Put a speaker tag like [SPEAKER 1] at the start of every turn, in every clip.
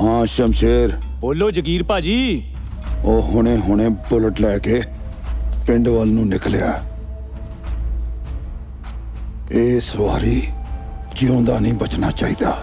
[SPEAKER 1] हाँ शमशेर,
[SPEAKER 2] बोलो जगीर भाजी।
[SPEAKER 1] ਉਹ ਹੁਣੇ ਬੁਲਟ ਲੈ ਕੇ ਪਿੰਡ ਵੱਲ ਨੂੰ ਨਿਕਲਿਆ। ਇਸ ਵਾਰੀ ਜਿਉਂਦਾ ਨਹੀਂ ਬਚਣਾ ਚਾਹੀਦਾ।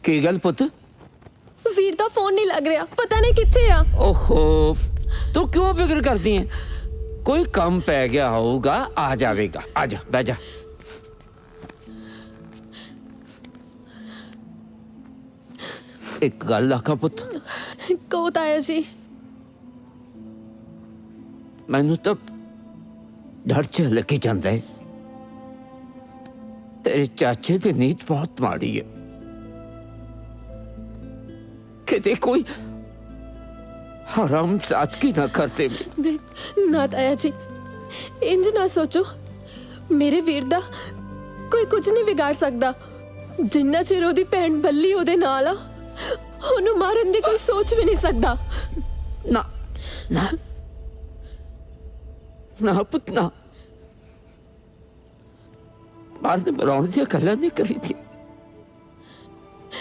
[SPEAKER 3] ਕੀ ਗੱਲ ਪੁੱਤ?
[SPEAKER 4] ਵੀਰ ਦਾ ਫੋਨ ਨਹੀਂ ਲੱਗ ਰਿਹਾ, ਪਤਾ ਨਹੀਂ ਕਿੱਥੇ ਆ।
[SPEAKER 3] ਓਹੋ, ਤੂੰ ਕਿਉਂ ਫਿਕਰ ਕਰਦੀ ਹੈ? ਕੋਈ ਕੰਮ ਪੈ ਗਿਆ ਹੋਊਗਾ, ਆ ਜਾਵੇਗਾ। ਆ ਜਾ, ਬਹਿ ਜਾ। ਇੱਕ ਗੱਲ ਆਖਾਂ ਪੁੱਤ,
[SPEAKER 4] ਕਹੋ ਤਾਇਆ ਜੀ।
[SPEAKER 3] ਮੈਨੂੰ ਤਾਂ ਡਰ ਚ ਲੱਗੀ ਜਾਂਦਾ ਹੈ। ਤੇਰੇ ਚਾਚੇ ਦੀ ਨੀਤ ਬਹੁਤ ਮਾੜੀ ਹੈ। ਕਿਤੇ ਕੋਈ ਹਰਾਮ ਸਾਦਗੀ ਨਾ ਕਰਤੇ।
[SPEAKER 4] ਨਾ ਤਾਇਆ ਜੀ, ਇੰਜ ਨਾ ਸੋਚੋ। ਮੇਰੇ ਵੀਰ ਦਾ ਕੋਈ ਕੁਝ ਨਹੀਂ ਵਿਗਾੜ ਸਕਦਾ। ਜਿੰਨਾ ਚਿਰ ਉਹਦੀ ਭੈਣ ਬੱਲੀ ਉਹਦੇ ਨਾਲ ਆ, ਉਹਨੂੰ ਮਾਰਨ ਦੀ ਕੋਈ ਸੋਚ ਵੀ ਨਹੀਂ ਸਕਦਾ।
[SPEAKER 3] ਨਾ ਨਾ ਨਾ ਪੁੱਤ ਨਾ, ਬਾਅਦ में ਬਣਾਉਣ ਦੀਆਂ ਗੱਲਾਂ ਨਹੀਂ ਕਰੀ ਥੀ।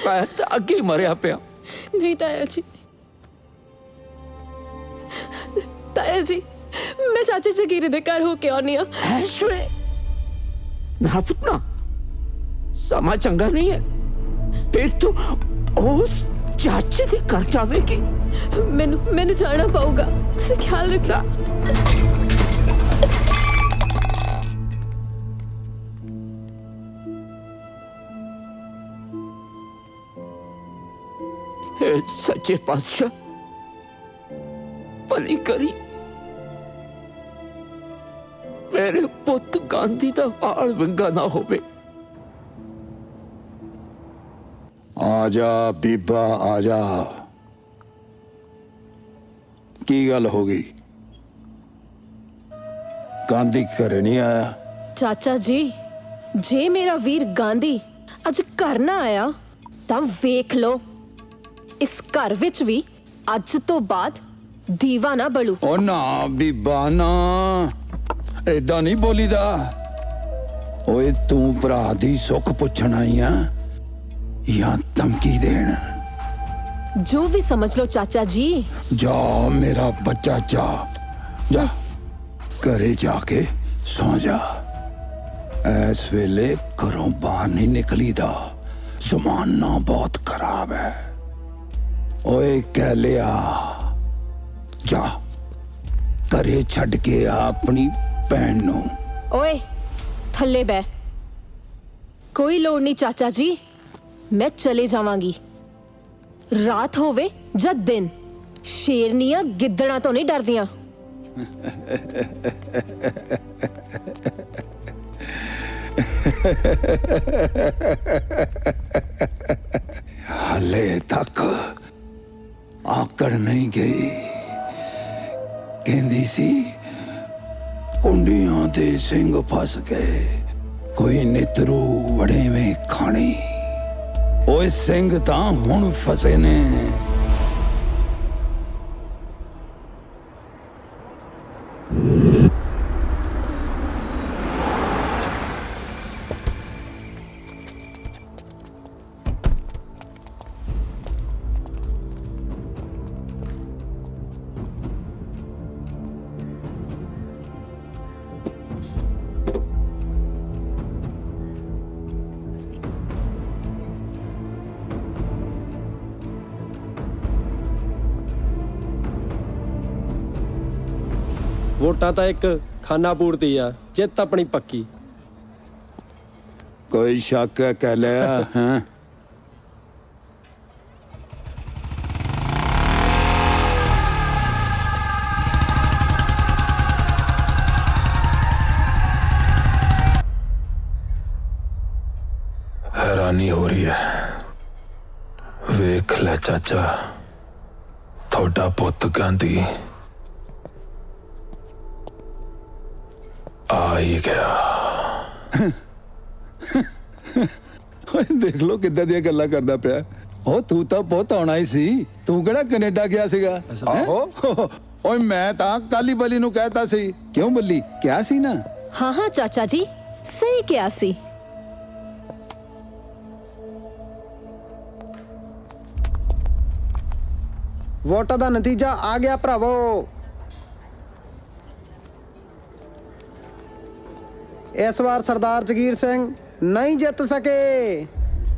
[SPEAKER 3] ਮੈਂ ਤਾਂ ਅੱਗੇ ਮਰਿਆ ਪਿਆ।
[SPEAKER 4] ਨਹੀਂ ਤਾਇਆ ਜੀ, ਤਾਇਆ ਜੀ, ਮੈਂ ਚਾਚੇ ਜਗੀਰੇ ਦੇ ਘਰ ਹੋ ਕੇ ਆਉਣੀ ਆ।
[SPEAKER 3] ਐਸ਼ਵੇ ਨਾ ਪੁੱਤ ਨਾ, ਸਮਾਂ ਚੰਗਾ ਨਹੀਂ ਹੈ। ਫਿਰ ਤੂੰ ਉਸ ਚਾਚੇ ਦੇ ਘਰ ਜਾਵੇਗੀ।
[SPEAKER 4] ਮੈਨੂੰ ਜਾਣਾ ਪਊਗਾ। ਤੁਸੀਂ ਖਿਆਲ ਰੱਖਿਓ।
[SPEAKER 3] सच्चे पातशाह भली करी, मेरे पुत गांधी का हाल विंगा ना होवे।
[SPEAKER 1] आजा बीबा आजा। की गल हो गई? गांधी घरे नहीं आया?
[SPEAKER 4] चाचा जी, जे मेरा वीर गांधी अज घर ना आया तां वेख लो, इस घर विच भी अज तो बाद दीवा ना बलू।
[SPEAKER 1] ओ ना बीबा ना, ऐदा नहीं बोलीदा। ओए तू भरा दी सुख पुछण आई आ या धमकी देण?
[SPEAKER 4] जो भी समझ लो चाचा जी।
[SPEAKER 1] जा मेरा बच्चा जा, जा घरे जाके सौ जा। इस वेले घरों बाहर नहीं निकलीदा। जमाना बहुत खराब है। ओए कह लिया जा घरे छड़ के आ अपनी भैन नू।
[SPEAKER 4] ओए थल्ले बह। कोई लोड़ नहीं चाचा जी, मैं चले जावांगी। रात होवे या दिन, शेरनियां गिद्दड़ां तो नहीं डरदियां।
[SPEAKER 1] हाले तक आकड़ नहीं गई। कहंदी सी कुंडियां दे सिंह फस गए, कोई नितरू वड़े में खानी। ओए सिंह तां हुण फसे ने।
[SPEAKER 2] ਵੋਟਾਂ ਤਾਂ ਇੱਕ ਖਾਨਾ ਪੂਰਤੀ ਆ, ਜਿੱਤ ਆਪਣੀ ਪੱਕੀ।
[SPEAKER 1] कोई शक है कह लिया हैं?
[SPEAKER 5] हैरानी हो रही है। वेख ले चाचा, थोड़ा पुत गांधी आ ही गया।
[SPEAKER 1] ਓਏ ਦੇਖ ਲੋ ਕਿੱਦਾਂ ਦੀਆਂ ਗੱਲਾਂ ਕਰਦਾ ਪਿਆ। ਉਹ ਤੂੰ ਤਾਂ ਬਹੁਤ ਆਉਣਾ ਹੀ ਸੀ, ਤੂੰ ਕਿਹੜਾ ਕੈਨੇਡਾ ਗਿਆ ਸੀਗਾ? ਆਹੋ ਓਏ ਮੈਂ ਤਾਂ ਕਾਲੀ ਬਲੀ ਨੂੰ ਕਹਿਤਾ ਸੀ। ਕਿਉਂ ਬੱਲੀ ਕਿਹਾ ਸੀ ਨਾ?
[SPEAKER 4] हाँ हाँ चाचा जी, सही क्या सी।
[SPEAKER 6] ਵੋਟਾਂ ਦਾ ਨਤੀਜਾ ਆ ਗਿਆ ਭਰਾਵੋ। ਇਸ ਵਾਰ ਸਰਦਾਰ ਜਗੀਰ ਸਿੰਘ ਨਹੀਂ ਜਿੱਤ ਸਕੇ,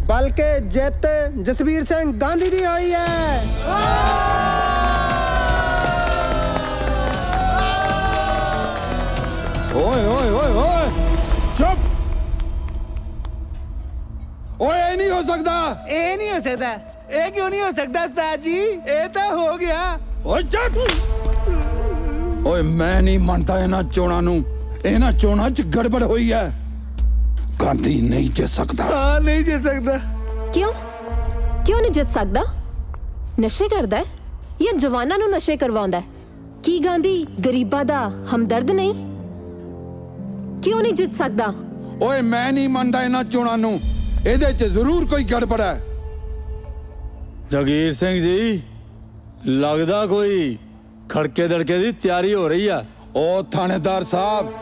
[SPEAKER 6] ਬਲਕਿ ਜਿੱਤ ਜਸਵੀਰ ਸਿੰਘ ਗਾਂਧੀ ਦੀ ਹੋਈ ਹੈ।
[SPEAKER 1] ਓਏ ਓਏ ਓਏ ਓਏ ਚੁੱਪ। ਓਏ ਇਹ ਨਹੀਂ ਹੋ ਸਕਦਾ।
[SPEAKER 7] ਇਹ ਨਹੀਂ ਹੋ ਸਕਦਾ। ਇਹ ਕਿਉਂ ਨਹੀਂ ਹੋ ਸਕਦਾ ਉਸਤਾਦ ਜੀ? ਇਹ ਤਾਂ ਹੋ ਗਿਆ।
[SPEAKER 1] ਓਏ ਚੁੱਪ। ਓਏ ਮੈਂ ਨਹੀਂ ਮੰਨਦਾ ਇਹਨਾਂ ਚੋਣਾਂ ਨੂੰ। ਇਹਨਾਂ ਚੋਣਾਂ 'ਚ ਗੜਬੜ ਹੋਈ ਹੈ। ਗਾਂਧੀ ਨਹੀਂ ਜਿੱਤ ਸਕਦਾ।
[SPEAKER 7] ਹਾਂ ਨਹੀਂ ਜਿੱਤ ਸਕਦਾ।
[SPEAKER 4] क्यों क्यों नहीं जित सकदा? नशे करदा है या जवानां नूं नशे करवाउंदा है? की गांधी गरीबां दा हमदर्द नहीं? क्यों नहीं जित सकदा?
[SPEAKER 1] ਓਏ ਮੈਂ ਨਹੀਂ ਮੰਨਦਾ ਇਹਨਾਂ ਚੋਣਾਂ ਨੂੰ। ਇਹਦੇ 'ਚ ਜ਼ਰੂਰ ਕੋਈ ਗੜਬੜ ਹੈ।
[SPEAKER 8] ਜਗੀਰ ਸਿੰਘ ਜੀ, ਲੱਗਦਾ ਕੋਈ ਖੜਕੇ ਦੜਕੇ ਦੀ ਤਿਆਰੀ ਹੋ ਰਹੀ ਆ।
[SPEAKER 1] ਉਹ ਥਾਣੇਦਾਰ ਸਾਹਿਬ,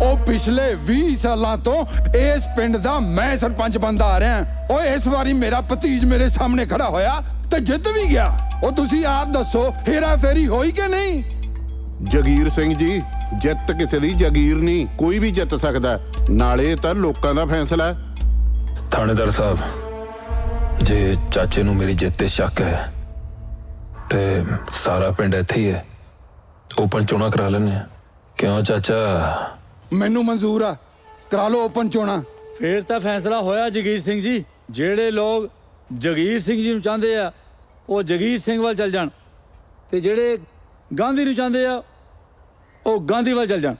[SPEAKER 1] ਉਹ ਪਿਛਲੇ 20 ਸਾਲਾਂ ਤੋਂ ਇਸ ਪਿੰਡ ਦਾ ਮੈਂ ਸਰਪੰਚ ਬਣਦਾ ਆ ਰਿਹਾ। ਓਏ ਇਸ ਵਾਰੀ ਮੇਰਾ ਭਤੀਜ ਮੇਰੇ ਸਾਹਮਣੇ ਖੜਾ ਹੋਇਆ ਤੇ ਜਿੱਤ ਵੀ ਗਿਆ। ਉਹ ਤੁਸੀਂ ਆਪ ਦੱਸੋ, ਹੇਰਾ ਫੇਰੀ ਹੋਈ ਕਿ ਨਹੀਂ?
[SPEAKER 9] ਜਗੀਰ ਸਿੰਘ ਜੀ, ਜਿੱਤ ਕਿਸੇ ਦੀ ਜਾਗੀਰ ਨਹੀਂ, ਕੋਈ ਵੀ ਜਿੱਤ ਸਕਦਾ ਹੈ। ਨਾਲੇ ਇਹ ਤਾਂ ਲੋਕਾਂ ਦਾ ਫੈਸਲਾ ਹੈ।
[SPEAKER 5] थानेदार साहब, जे चाचे नू मेरी जित ते शक है ते सारा पिंड इत्थे ही है, ओपन चोणा करा लेने आ। क्यों चाचा?
[SPEAKER 1] ਮੈਨੂੰ ਮਨਜ਼ੂਰ ਆ, ਕਰਾ ਲਓ ਓਪਨ ਚੋਣਾਂ।
[SPEAKER 8] ਫੇਰ ਤਾਂ ਫੈਸਲਾ ਹੋਇਆ ਜਗੀਰ ਸਿੰਘ ਜੀ। ਜਿਹੜੇ ਲੋਕ ਜਗੀਰ ਸਿੰਘ ਜੀ ਨੂੰ ਚਾਹੁੰਦੇ ਆ ਉਹ ਜਗੀਰ ਸਿੰਘ ਵੱਲ ਚੱਲ ਜਾਣ, ਤੇ ਜਿਹੜੇ ਗਾਂਧੀ ਨੂੰ ਚਾਹੁੰਦੇ ਆ ਉਹ ਗਾਂਧੀ ਵੱਲ ਚੱਲ ਜਾਣ।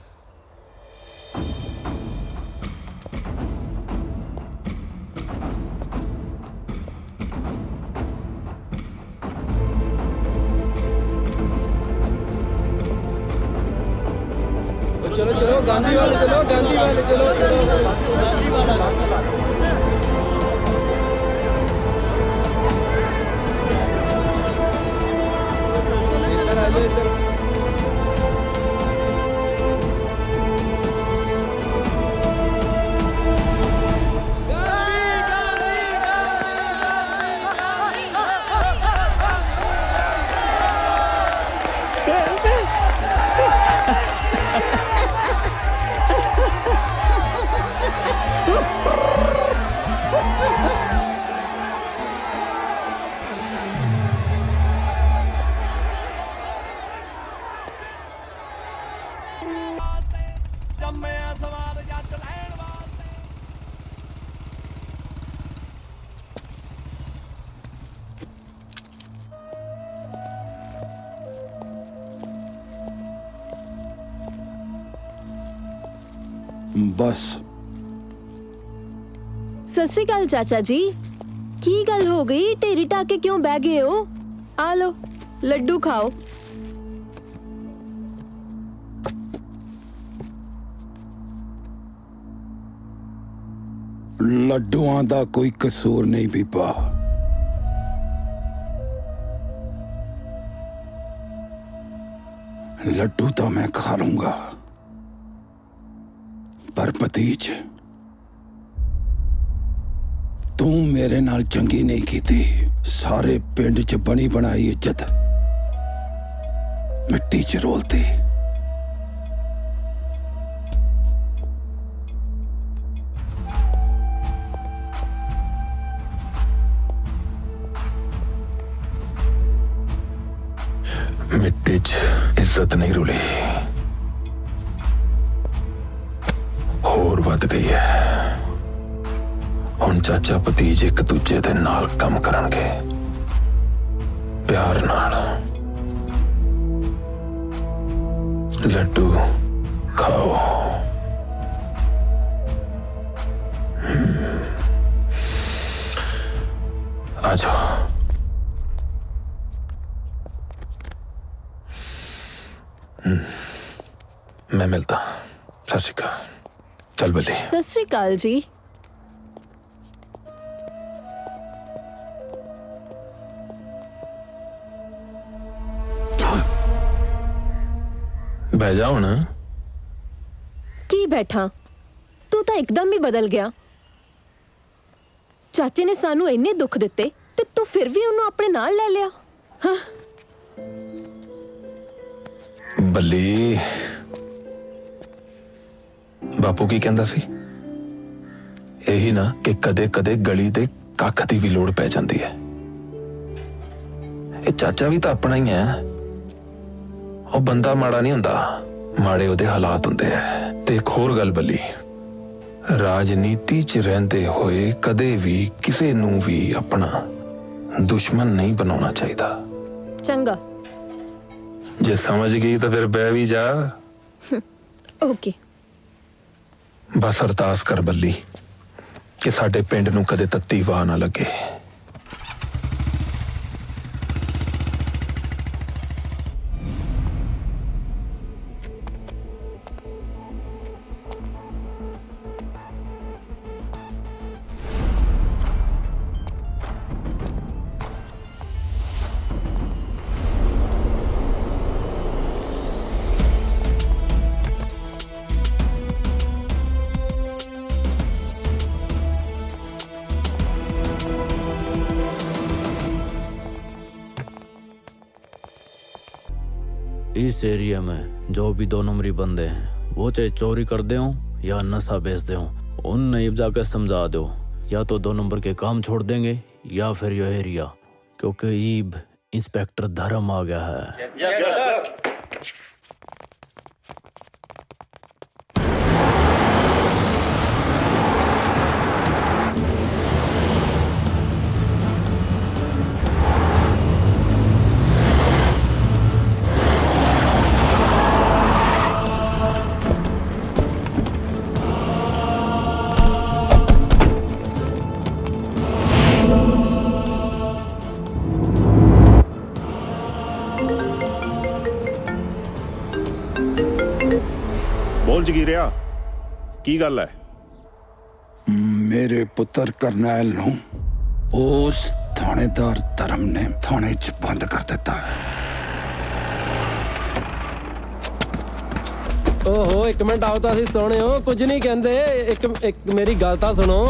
[SPEAKER 2] ਚਲੋ ਚਲੋ ਗਾਂਧੀ ਵਾਲੇ ਚਲੋ, ਗਾਂਧੀ ਵਾਲੇ ਚਲੋ, ਗਾਂਧੀ ਵਾਲਾ।
[SPEAKER 1] ਬਸ।
[SPEAKER 4] ਸਤਿ ਸ਼੍ਰੀ ਅਕਾਲ ਚਾਚਾ ਜੀ। ਕੀ ਗੱਲ ਹੋ ਗਈ? ਢੇਰੀ ਟਾਕੇ ਕਿਉਂ ਬਹਿ ਗਏ ਹੋ? ਆ ਲੋ ਲੱਡੂ ਖਾਓ।
[SPEAKER 1] ਲੱਡੂਆਂ ਦਾ ਕੋਈ ਕਸੂਰ ਨਹੀਂ ਬੀਬਾ। ਲੱਡੂ ਤਾਂ ਮੈਂ ਖਾ ਲੂੰਗਾ, ਪਰ ਭਤੀਜ ਤੂੰ ਮੇਰੇ ਨਾਲ ਚੰਗੀ ਨਹੀਂ ਕੀਤੀ। ਸਾਰੇ ਪਿੰਡ 'ਚ ਬਣੀ ਬਣਾਈ ਇੱਜ਼ਤ ਮਿੱਟੀ 'ਚ ਰੋਲਤੀ।
[SPEAKER 5] ਮਿੱਟੀ 'ਚ ਇੱਜ਼ਤ ਨਹੀਂ ਰੁਲੀ, ਹੋਰ ਵੱਧ ਗਈ ਹੈ। ਹੁਣ ਚਾਚਾ ਭਤੀਜ ਇੱਕ ਦੂਜੇ ਦੇ ਨਾਲ ਕੰਮ ਕਰਨਗੇ, ਪਿਆਰ ਨਾਲ। ਲੱਡੂ ਖਾਓ। आ जाओ। मैं मिलता। सत श्री अकाल। चल बल्ली।
[SPEAKER 4] सत श्री अकाल जी।
[SPEAKER 5] बह जाओ ना।
[SPEAKER 4] की बैठा? तू तो एकदम ही बदल गया। चाचे ने सानू इन्ने दुख दिते ते तू फिर भी उन्होंने अपने नाल ले लिया। हाँ।
[SPEAKER 5] बल्ली बापू की कहंदा सी यही ना कि कदे कदे गली दे कख दी भी लोड़ पै जाती है। ये चाचा भी तो अपना ही है। वो बंदा माड़ा नहीं हुंदा, माड़े उहदे हालात हुंदे है। ते एक होर गल बल्ली, राजनीति च रहिंदे होए कदे भी किसे नूं भी अपना दुश्मन नहीं बनाना चाहिदा।
[SPEAKER 4] चंगा।
[SPEAKER 5] जे समझ गई तो फिर बह भी जा।
[SPEAKER 4] ओके।
[SPEAKER 5] बस अरदास कर बल्ली कि साडे पिंड नूं कदे तत्ती वाह ना लगे।
[SPEAKER 10] इस एरिया में जो भी 2 नंबरी बंदे हैं, वो चाहे चोरी कर दे हों या नशा बेच दे हों, उन नईब जाकर समझा दो, या तो 2 नंबर के काम छोड़ देंगे या फिर यह एरिया, क्योंकि ईब इंस्पेक्टर धर्म आ गया है।
[SPEAKER 9] बोल जगीरिया की गल है?
[SPEAKER 1] मेरे पुत्र करनैल नूं उस थानेदार धर्म ने थाने च बंद कर दिता है।
[SPEAKER 2] ओहो एक मिनट आओ तो सोने हो, कुछ नहीं कहते। एक मेरी गल तो सुनो।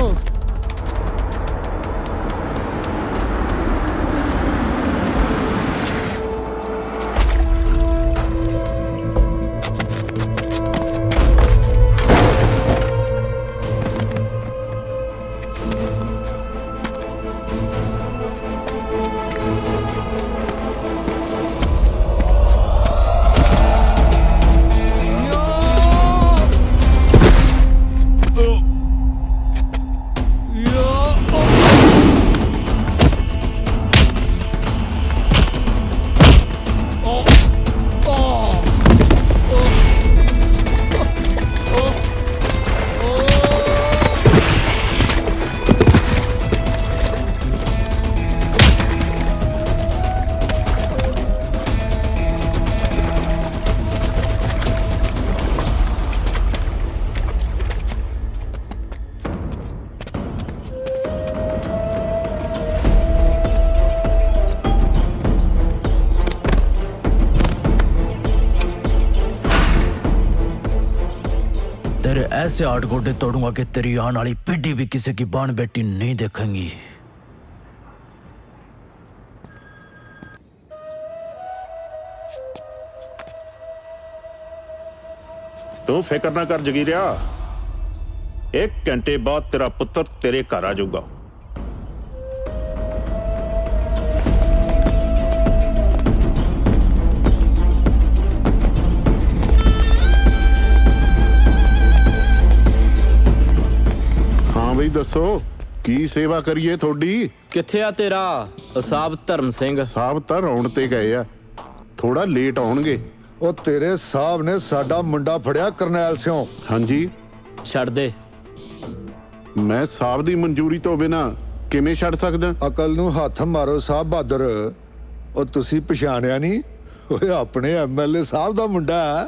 [SPEAKER 10] ऐसे आठ गोडे तोड़ूंगा कि तेरी आने वाली पीढ़ी भी किसी की बाण बेटी नहीं देखेंगी।
[SPEAKER 9] तू फिक्र ना कर जगीरिया, 1 घंटे बाद तेरा पुत्र तेरे घर आ जाऊगा। हाँ बई दसो की सेवा करिए थोड़ी।
[SPEAKER 2] ਕਿੱਥੇ ਆ ਤੇਰਾ ਅਸਾਬ ਧਰਮ ਸਿੰਘ?
[SPEAKER 9] साहब तो आउण ते गए आ, थोड़ा लेट आउणगे।
[SPEAKER 1] ਉਹ ਤੇਰੇ ਸਾਹਿਬ ਨੇ ਸਾਡਾ ਮੁੰਡਾ ਫੜਿਆ ਕਰਨੈਲ ਸਿਓ।
[SPEAKER 9] हाँ जी,
[SPEAKER 2] ਛੱਡ ਦੇ।
[SPEAKER 9] मैं साहब दी मंजूरी तो बिना किवें छड़ सकदा?
[SPEAKER 1] ਅਕਲ ਨੂੰ ਹੱਥ ਮਾਰੋ ਸਾਹਿਬ ਬਹਾਦਰ। ਉਹ ਤੁਸੀਂ ਪਛਾਣਿਆ ਨਹੀਂ? ਓਏ ਆਪਣੇ ਐਮਐਲਏ ਸਾਹਿਬ ਦਾ ਮੁੰਡਾ ਹੈ।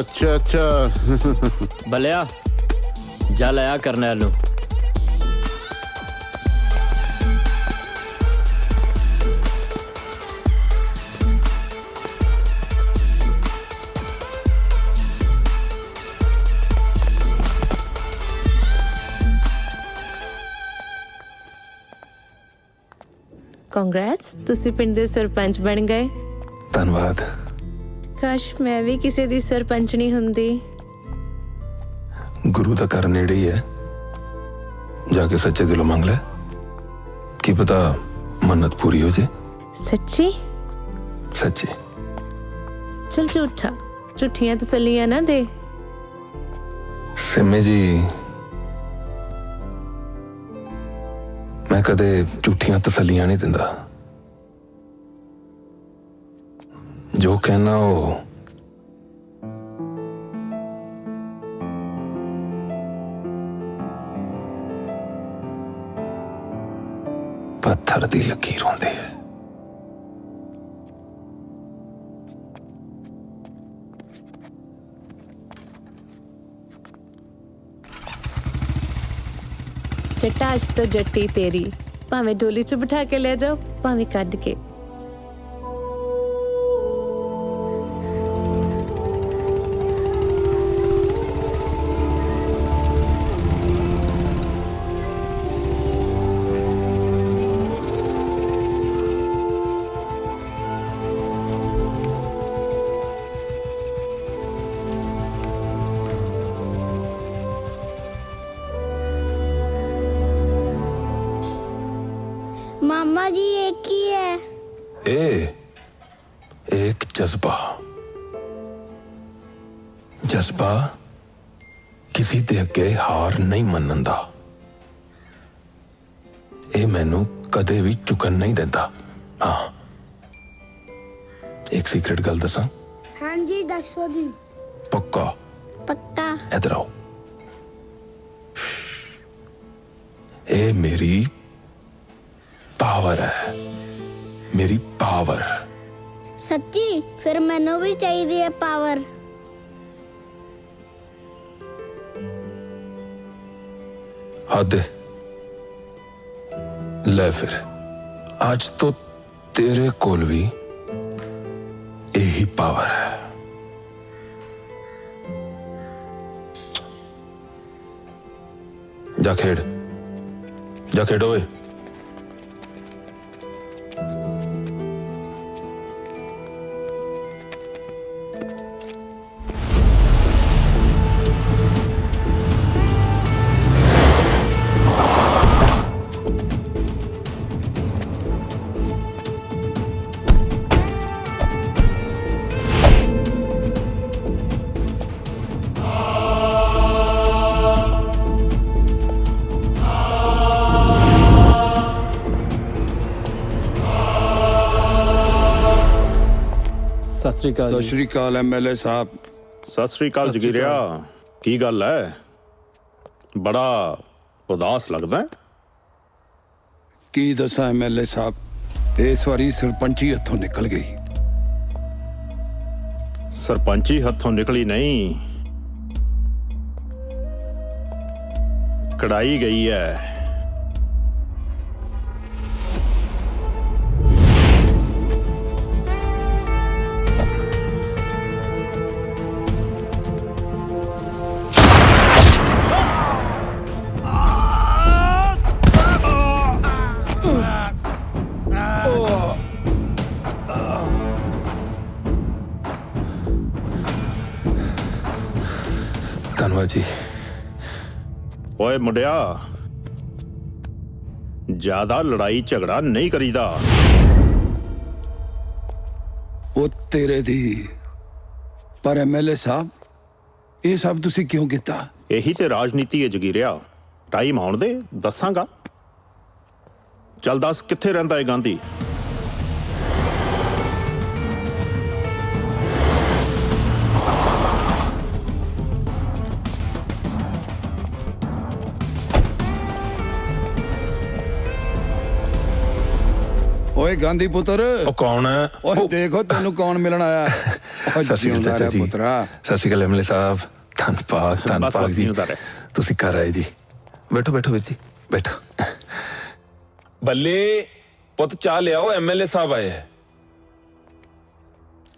[SPEAKER 9] अच्छा अच्छा
[SPEAKER 2] ਬਲਿਆ ਜਾ ਲਿਆ ਕਰਨੈਲ ਨੂੰ।
[SPEAKER 4] ਕੰਗ੍ਰੈਟਸ, ਤੁਸੀਂ ਪਿੰਡ ਦੇ ਸਰਪੰਚ ਬਣ ਗਏ।
[SPEAKER 5] ਧੰਨਵਾਦ।
[SPEAKER 4] ਕਾਸ਼ ਮੈਂ ਵੀ ਕਿਸੇ ਦੀ ਸਰਪੰਚਣੀ ਹੁੰਦੀ।
[SPEAKER 5] गुरु का घर नेड़े ही है, जाके सच्चे दिलों मांग ले, की पता मन्नत पूरी हो जाए।
[SPEAKER 4] ਸੱਚੀ?
[SPEAKER 5] सच्ची।
[SPEAKER 4] ਚਲ ਝੂਠਾ, ਝੂਠੀਆਂ ਤਸੱਲੀਆਂ ਨਾ ਦੇ।
[SPEAKER 5] सिम्मे जी, मैं कदे झूठियां तसल्लियां नहीं दिंदा। जो कहना वो पत्थर दी लकीर होंदी है।
[SPEAKER 4] ਜੱਟਾ ਅੱਜ ਤੋਂ ਜੱਟੀ ਤੇਰੀ, ਭਾਵੇਂ ਡੋਲੀ 'ਚ ਬਿਠਾ ਕੇ ਲੈ ਜਾਓ, ਭਾਵੇਂ ਕੱਢ ਕੇ।
[SPEAKER 11] मामा जी ये की है?
[SPEAKER 5] एक जज्बा। जज्बा किसी दे अगे हार नहीं मनन दा। ਇਹ ਮੈਨੂੰ ਕਦੇ ਵੀ ਚੁਕਣ ਨਹੀਂ ਦਿੰਦਾ। ਹਾਂ, ਇੱਕ ਸੀਕ੍ਰੇਟ ਗੱਲ ਦੱਸਾਂ?
[SPEAKER 11] हाँ जी दसो जी।
[SPEAKER 5] ਪੱਕਾ?
[SPEAKER 11] पक्का।
[SPEAKER 5] इधर आओ। ਇਹ ਮੇਰੀ पावर है, मेरी पावर।
[SPEAKER 11] सच्ची? फिर मैनू भी चाहिए है पावर।
[SPEAKER 5] हद ले फिर, आज तो तेरे कोल भी यही पावर है। जा खेड़, जा खेड़ो।
[SPEAKER 2] ਸਤਿ ਸ਼੍ਰੀ ਅਕਾਲ
[SPEAKER 1] ਸਤਿ
[SPEAKER 2] ਜੀ।
[SPEAKER 1] ਸ਼੍ਰੀ ਅਕਾਲ ਐਮਐਲਏ ਸਾਹਿਬ।
[SPEAKER 9] सत श्री अकाल जगीरिया, की गल है? बड़ा उदास लगदा है।
[SPEAKER 1] ਕੀ ਦੱਸਾਂ ਐਮਐਲਏ ਸਾਹਿਬ, ਇਸ ਵਾਰੀ ਸਰਪੰਚੀ ਹੱਥੋਂ ਨਿਕਲ ਗਈ।
[SPEAKER 9] सरपंची हथों निकली नहीं, कढ़ाई गई है।
[SPEAKER 5] ਧੰਨਵਾਦ ਜੀ।
[SPEAKER 12] ਓਏ ਮੁੰਡਿਆ, ਜ਼ਿਆਦਾ ਲੜਾਈ ਝਗੜਾ ਨਹੀਂ ਕਰੀਦਾ।
[SPEAKER 1] ਉਹ ਤੇਰੇ ਦੀ। ਪਰ ਐਮਐਲਏ ਸਾਹਿਬ, ਇਹ ਸਭ ਤੁਸੀਂ ਕਿਉਂ ਕੀਤਾ?
[SPEAKER 12] ਇਹੀ ਤੇ ਰਾਜਨੀਤੀ ਹੈ ਜਗੀਰਿਆ। ਟਾਈਮ ਆਉਣ ਦੇ, ਦੱਸਾਂਗਾ। ਚੱਲ ਦੱਸ, ਕਿੱਥੇ ਰਹਿੰਦਾ ਹੈ ਗਾਂਧੀ?
[SPEAKER 1] ਓਏ ਗਾਂਧੀ ਪੁੱਤਰ,
[SPEAKER 5] ਉਹ ਕੌਣ ਹੈ?
[SPEAKER 1] ਓਏ ਦੇਖੋ ਤੈਨੂੰ ਕੌਣ ਮਿਲਣ ਆਇਆ। ਓ
[SPEAKER 5] ਸਤਿ ਸ਼੍ਰੀ ਅਕਾਲ
[SPEAKER 1] ਜਿਉਂਦਾ
[SPEAKER 5] ਚਾਚਾ
[SPEAKER 1] ਰਹਿ
[SPEAKER 5] ਜੀ।
[SPEAKER 1] ਪੁੱਤਰਾ।
[SPEAKER 5] ਸਤਿ ਸ਼੍ਰੀ ਅਕਾਲ ਐਮਐਲਏ ਸਾਹਿਬ। ਧੰਨਵਾਦ ਜੀ।
[SPEAKER 12] ਜਿਉਂਦਾ ਰਹਿ।
[SPEAKER 5] ਤੁਸੀਂ ਘਰ ਆਏ ਜੀ। ਬੈਠੋ ਬੈਠੋ ਵੀਰ ਜੀ, ਬੈਠੋ। ਬੱਲੇ ਪੁੱਤ, ਚਾਹ ਲਿਆਓ, ਐਮਐਲਏ ਸਾਹਿਬ ਆਏ ਹੈ।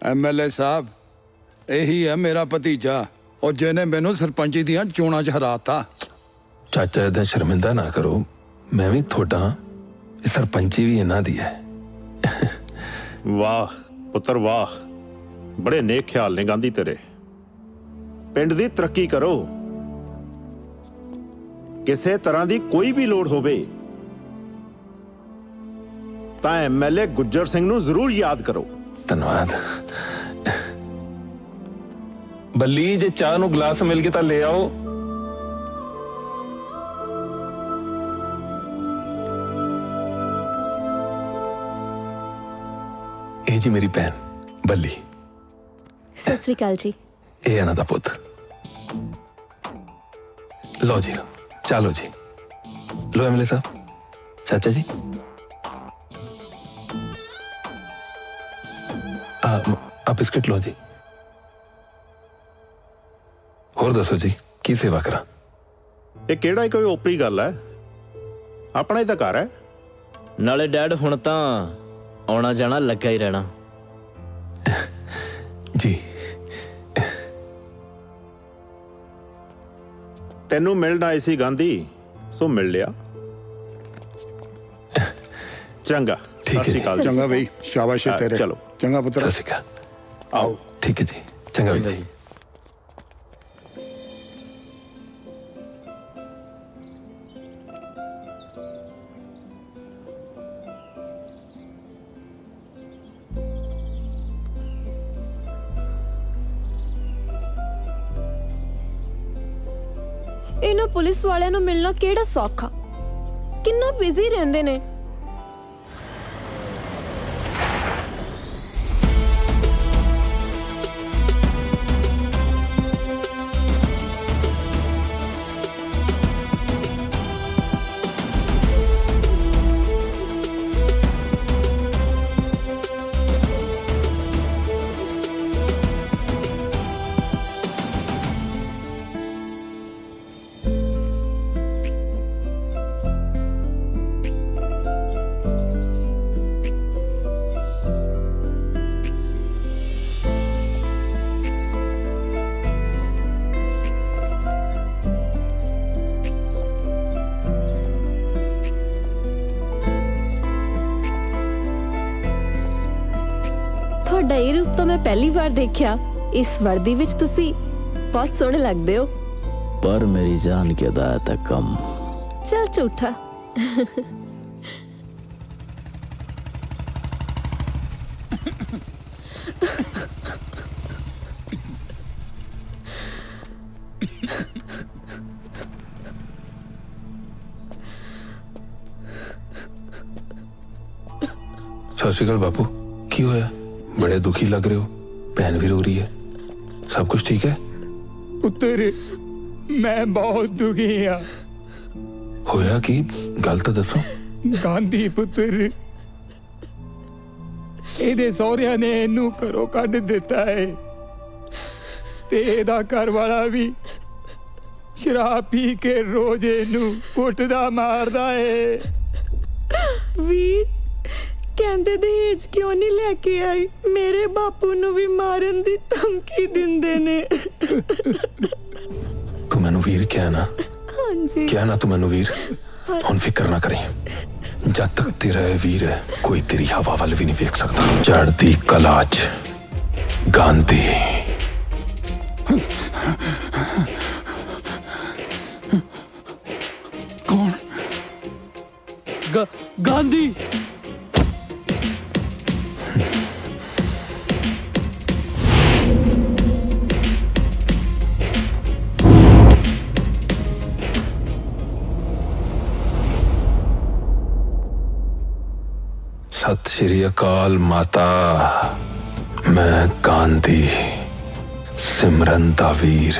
[SPEAKER 1] ਐਮਐਲਏ ਸਾਹਿਬ, ਇਹੀ ਹੈ ਮੇਰਾ ਭਤੀਜਾ, ਉਹ ਜਿਹਨੇ ਮੈਨੂੰ ਸਰਪੰਚੀ ਦੀਆਂ ਚੋਣਾਂ 'ਚ ਹਰਾਤਾ।
[SPEAKER 5] ਚਾਚਾ ਏਦਾਂ ਸ਼ਰਮਿੰਦਾ ਨਾ ਕਰੋ, ਮੈਂ ਵੀ ਤੁਹਾਡਾ, ਇਹ ਸਰਪੰਚੀ ਵੀ ਇਹਨਾਂ ਦੀ ਹੈ।
[SPEAKER 12] ਵਾਹ ਪੁੱਤਰ ਵਾਹ, ਬੜੇ ਨੇਕ ਖਿਆਲ ਨੇ ਗਾਂਧੀ ਤੇਰੇ। ਪਿੰਡ ਦੀ ਤਰੱਕੀ ਕਰੋ। ਕਿਸੇ ਤਰ੍ਹਾਂ ਦੀ ਕੋਈ ਵੀ ਲੋੜ ਹੋਵੇ ਤਾਂ ਐਮਐਲਏ ਗੁੱਜਰ ਸਿੰਘ ਨੂੰ ਜ਼ਰੂਰ ਯਾਦ ਕਰੋ।
[SPEAKER 5] ਧੰਨਵਾਦ। ਬੱਲੀ, ਜੇ ਚਾਹ ਨੂੰ ਗਲਾਸ ਮਿਲ ਗਿਆ ਤਾਂ ਲੈ ਆਓ। ਇਹ ਜੀ ਮੇਰੀ ਭੈਣ ਬੱਲੀ।
[SPEAKER 4] ਸਤਿ ਸ੍ਰੀ ਅਕਾਲ ਜੀ।
[SPEAKER 5] ਇਹ ਇਹਨਾਂ ਦਾ ਪੁੱਤ। ਲਓ ਜੀ, ਚਲੋ ਜੀ, ਲਓ ਐਮਐਲਏ ਸਾਹਿਬ। ਚਾਚਾ ਜੀ, ਆ ਬਿਸਕਿਟ ਲਓ ਜੀ। ਹੋਰ ਦੱਸੋ ਜੀ, ਕੀ ਸੇਵਾ ਕਰਾਂ?
[SPEAKER 12] ਇਹ ਕਿਹੜਾ ਕੋਈ ਓਪਰੀ ਗੱਲ ਹੈ? ਆਪਣਾ ਹੀ ਤਾਂ ਘਰ ਹੈ।
[SPEAKER 10] ਨਾਲੇ ਡੈਡ ਹੁਣ ਤਾਂ ਆਉਣਾ ਜਾਣਾ ਲੱਗਾ ਹੀ ਰਹਿਣਾ।
[SPEAKER 5] ਜੀ,
[SPEAKER 12] ਤੈਨੂੰ ਮਿਲਣ ਆਏ ਸੀ ਗਾਂਧੀ, ਸੋ ਮਿਲ ਲਿਆ। ਚੰਗਾ,
[SPEAKER 5] ਠੀਕ ਹੈ
[SPEAKER 12] ਸਤਿ ਸ਼੍ਰੀ ਅਕਾਲ।
[SPEAKER 1] ਚੰਗਾ ਬਈ, ਸ਼ਾਬਾਸ਼ ਏ ਤੇਰੇ।
[SPEAKER 12] ਚਲੋ।
[SPEAKER 1] ਚੰਗਾ ਪੁੱਤਰ।
[SPEAKER 5] ਸਤਿ ਸ਼੍ਰੀ ਅਕਾਲ। ਆਓ। ਠੀਕ ਹੈ ਜੀ, ਚੰਗਾ ਵੀਰ ਜੀ।
[SPEAKER 4] ਇਹਨਾਂ ਪੁਲਿਸ ਵਾਲਿਆਂ ਨੂੰ ਮਿਲਣਾ ਕਿਹੜਾ ਸੌਖਾ, ਕਿੰਨਾ ਬਿਜ਼ੀ ਰਹਿੰਦੇ ਨੇ। ਤੁਹਾਡਾ ਇਹ ਰੂਪ ਤਾਂ ਮੈਂ ਪਹਿਲੀ ਵਾਰ ਦੇਖਿਆ। ਇਸ ਵਰਦੀ ਵਿੱਚ ਤੁਸੀਂ ਬਹੁਤ ਸੋਹਣੇ ਲੱਗਦੇ ਹੋ।
[SPEAKER 10] पर मेरी जान की अदायत है कम।
[SPEAKER 4] ਚੱਲ ਝੂਠਾ।
[SPEAKER 5] ਸਤਿ ਸ਼੍ਰੀ ਅਕਾਲ ਬਾਪੂ। ਕੀ ਹੋਇਆ? ਬੜੇ ਦੁਖੀ ਲੱਗ ਰਹੇ ਹੋ। ਭੈਣ ਵੀ ਰੋ ਰਹੀ ਹੈ। ਸਭ ਕੁਝ ਠੀਕ ਹੈ?
[SPEAKER 7] ਪੁੱਤਰ, ਮੈਂ ਬਹੁਤ ਦੁਖੀ ਹਾਂ।
[SPEAKER 5] ਹੋਇਆ ਕੀ? ਗੱਲ ਤਾਂ ਦੱਸੋ।
[SPEAKER 7] ਗਾਂਧੀ ਪੁੱਤਰ, ਇਹਦੇ ਸਹੁਰਿਆਂ ਨੇ ਇਹਨੂੰ ਘਰੋਂ ਕੱਢ ਦਿੱਤਾ ਹੈ ਤੇ ਇਹਦਾ ਘਰ ਵਾਲਾ ਵੀ ਸ਼ਰਾਬ ਪੀ ਕੇ ਰੋਜ਼ ਇਹਨੂੰ ਕੁੱਟਦਾ ਮਾਰਦਾ ਏ।
[SPEAKER 13] ਵੀਰ ਕਹਿੰਦੇ ਦਹੇਜ ਕਿਉਂ ਨਹੀਂ ਲੈ ਕੇ ਆਈ? ਮੇਰੇ ਬਾਪੂ ਨੂੰ ਵੀ ਮਾਰਨ ਦੀ ਧਮਕੀ ਦਿੰਦੇ ਨੇ।
[SPEAKER 5] ਤੂੰ ਮੈਨੂੰ ਵੀਰ ਕਿਹਾ ਨਾ?
[SPEAKER 13] ਹਾਂਜੀ।
[SPEAKER 5] ਕਿਹਾ ਨਾ ਤੂੰ ਮੈਨੂੰ ਵੀਰ? ਹੁਣ ਫਿਕਰ ਨਾ ਕਰੀ। ਜਦ ਤੱਕ ਤੇਰਾ ਇਹ ਵੀਰ ਹੈ, ਕੋਈ ਤੇਰੀ ਹਵਾ ਵੱਲ ਵੀ ਨਹੀਂ ਵੇਖ ਸਕਦਾ। ਚੜ੍ਹਦੀ ਕਲਾ 'ਚ ਗਾਂਧੀ।
[SPEAKER 8] गांधी
[SPEAKER 5] सत श्री अकाल माता। मैं गांधी सिमरन दा वीर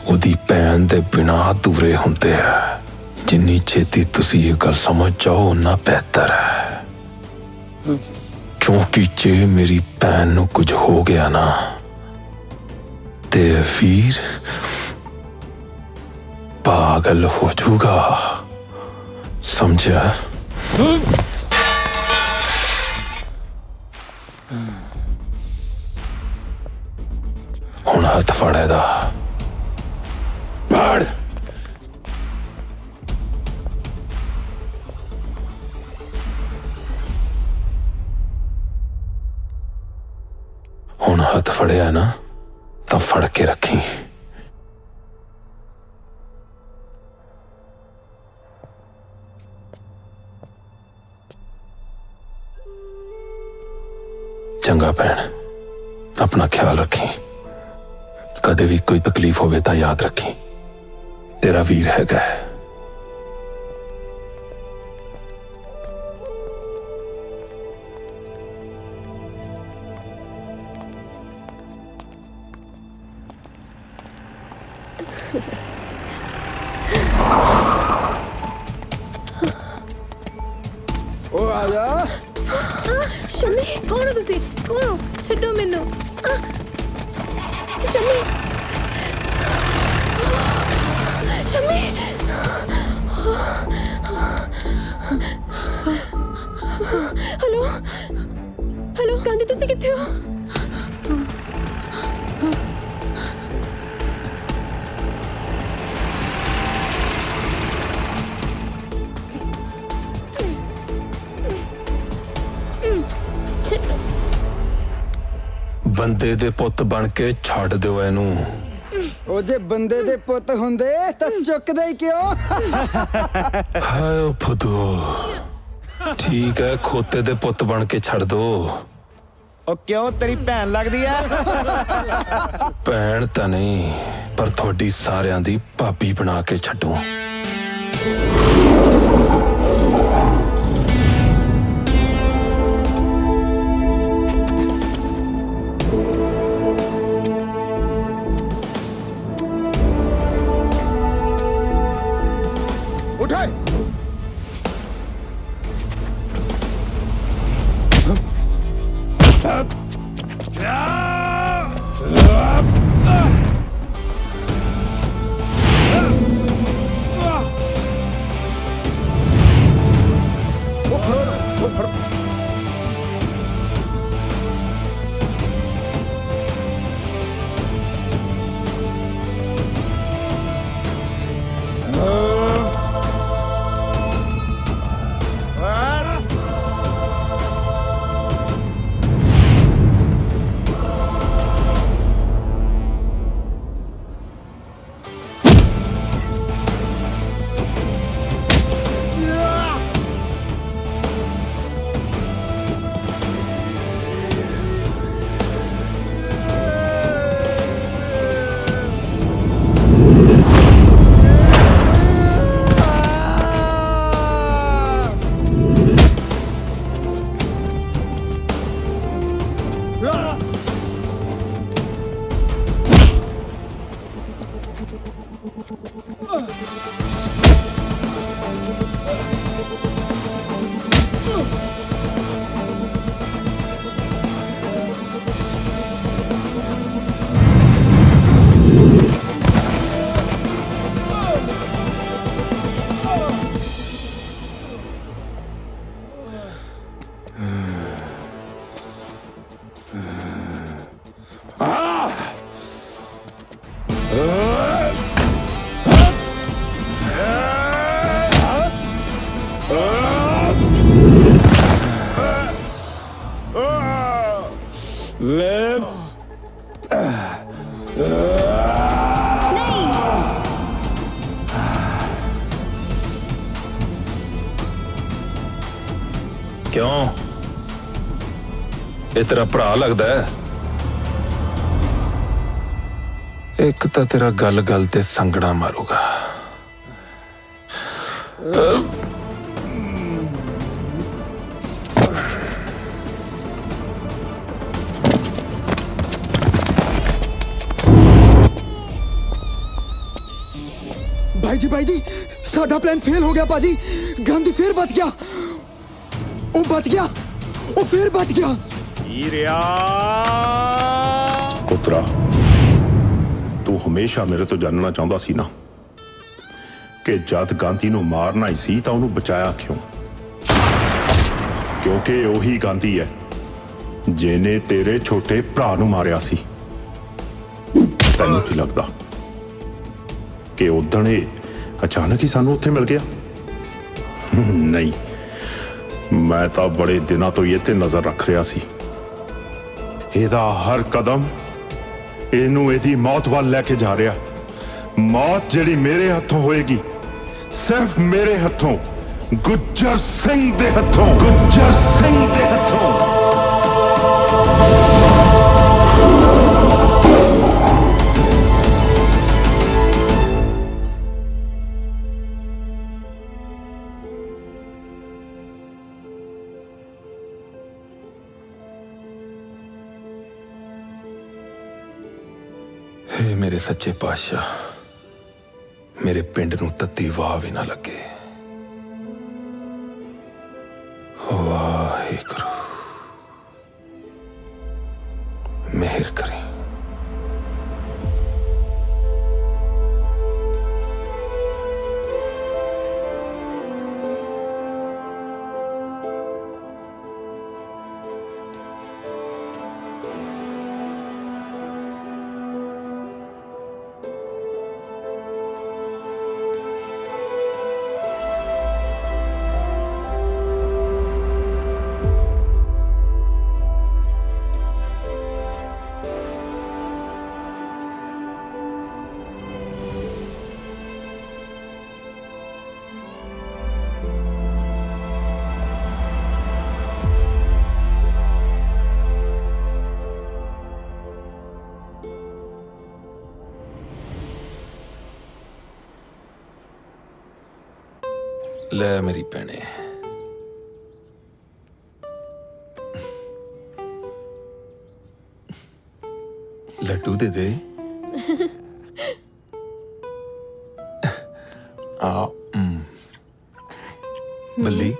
[SPEAKER 5] ਉਹਦੀ ਭੈਣ ਦੇ ਬਿਨਾਂ ਅਧੂਰੇ ਹੁੰਦੇ ਆ। ਜਿੰਨੀ ਛੇਤੀ ਤੁਸੀਂ ਇਹ ਗੱਲ ਸਮਝ ਜਾਓ ਉਨਾ ਬਿਹਤਰ ਹੈ, ਕਿਉਂਕਿ ਜੇ ਮੇਰੀ ਭੈਣ ਨੂੰ ਕੁਝ ਹੋ ਗਿਆ ਨਾ ਤੇ ਵੀਰ ਪਾਗਲ ਹੋ ਜਾਊਗਾ, ਸਮਝਿਆ? ਹੁਣ ਹੱਥ ਫੜ ਇਹਦਾ, ਫੜ। ਹੁਣ ਹੱਥ ਫੜਿਆ ਨਾ ਤਾਂ ਫੜ ਕੇ ਰੱਖੀ। ਚੰਗਾ ਭੈਣ, ਆਪਣਾ ਖਿਆਲ ਰੱਖੀ। ਕਦੇ ਵੀ ਕੋਈ ਤਕਲੀਫ ਹੋਵੇ ਤਾਂ ਯਾਦ ਰੱਖੀ, ਤੇਰਾ ਵੀਰ ਹੈਗਾ।
[SPEAKER 6] ਉਹ ਆ ਜਾ।
[SPEAKER 4] ਸ਼ਮੀ, ਕੌਣ ਹੋ ਤੁਸੀਂ? ਕੌਣ ਹੋ? ਛੱਡੋ ਮੈਨੂੰ। ਸ਼ਮੀ, ਸ਼ਮੀ। ਹੈਲੋ, ਹੈਲੋ ਗਾਂਧੀ, ਤੁਸੀਂ ਕਿੱਥੇ ਹੋ?
[SPEAKER 5] ਬੰਦੇ ਦੇ ਪੁੱਤ ਬਣ ਕੇ ਛੱਡ ਦਿਓ ਇਹਨੂੰ।
[SPEAKER 6] ਉਹ ਜੇ ਬੰਦੇ ਦੇ ਪੁੱਤ ਹੁੰਦੇ ਤਾਂ ਚੁੱਕਦੇ ਹੀ ਕਿਉਂ?
[SPEAKER 5] ਹਾਏ ਓ ਫਦੂ, ਠੀਕ ਹੈ, ਖੋਤੇ ਦੇ ਪੁੱਤ ਬਣ ਕੇ ਛੱਡ ਦੋ।
[SPEAKER 2] ਉਹ ਕਿਉਂ, ਤੇਰੀ ਭੈਣ ਲੱਗਦੀ ਆ?
[SPEAKER 5] ਭੈਣ ਤਾਂ ਨਹੀਂ, ਪਰ ਤੁਹਾਡੀ ਸਾਰਿਆਂ ਦੀ ਭਾਬੀ ਬਣਾ ਕੇ ਛੱਡੂ।
[SPEAKER 1] उठाए
[SPEAKER 5] क्यों ये तेरा भरा लगदा है? एक तो तेरा गल गल ते संगड़ा मारूगा।
[SPEAKER 6] भाई जी साडा प्लान फेल हो गया पाजी। गांधी फिर बच गया। ओ बच गया, ओ फिर बच गया।
[SPEAKER 12] ਹੀਰਿਆ ਪੁੱਤਰਾ, ਤੂੰ ਹਮੇਸ਼ਾ ਮੇਰੇ ਤੋਂ ਜਾਣਨਾ ਚਾਹੁੰਦਾ ਸੀ ਨਾ ਕਿ ਜਦ ਗਾਂਧੀ ਨੂੰ ਮਾਰਨਾ ਹੀ ਸੀ ਤਾਂ ਉਹਨੂੰ ਬਚਾਇਆ ਕਿਉਂ? ਕਿਉਂਕਿ ਉਹੀ ਗਾਂਧੀ ਹੈ ਜਿਹਨੇ ਤੇਰੇ ਛੋਟੇ ਭਰਾ ਨੂੰ ਮਾਰਿਆ ਸੀ। ਤੈਨੂੰ ਕੀ ਲੱਗਦਾ ਕਿ ਉਦਣ ਇਹ ਅਚਾਨਕ ਹੀ ਸਾਨੂੰ ਉੱਥੇ ਮਿਲ ਗਿਆ? ਨਹੀਂ, ਮੈਂ ਤਾਂ ਬੜੇ ਦਿਨਾਂ ਤੋਂ ਇਹ ਤੇ ਨਜ਼ਰ ਰੱਖ ਰਿਹਾ ਸੀ। ਇਹਦਾ ਹਰ ਕਦਮ ਇਹਨੂੰ ਇਹਦੀ ਮੌਤ ਵੱਲ ਲੈ ਕੇ ਜਾ ਰਿਹਾ। ਮੌਤ ਜਿਹੜੀ ਮੇਰੇ ਹੱਥੋਂ ਹੋਏਗੀ, ਸਿਰਫ ਮੇਰੇ ਹੱਥੋਂ, ਗੁੱਜਰ ਸਿੰਘ ਦੇ ਹੱਥੋਂ, ਗੁੱਜਰ ਸਿੰਘ ਦੇ ਹੱਥੋਂ।
[SPEAKER 5] हे मेरे सच्चे पातशाह, मेरे पिंड नूं तत्ती वाह भी ना लगे। वाहिगुरू मेहर करें। ले मेरी भैने, लड्डू दे दे। बल्ली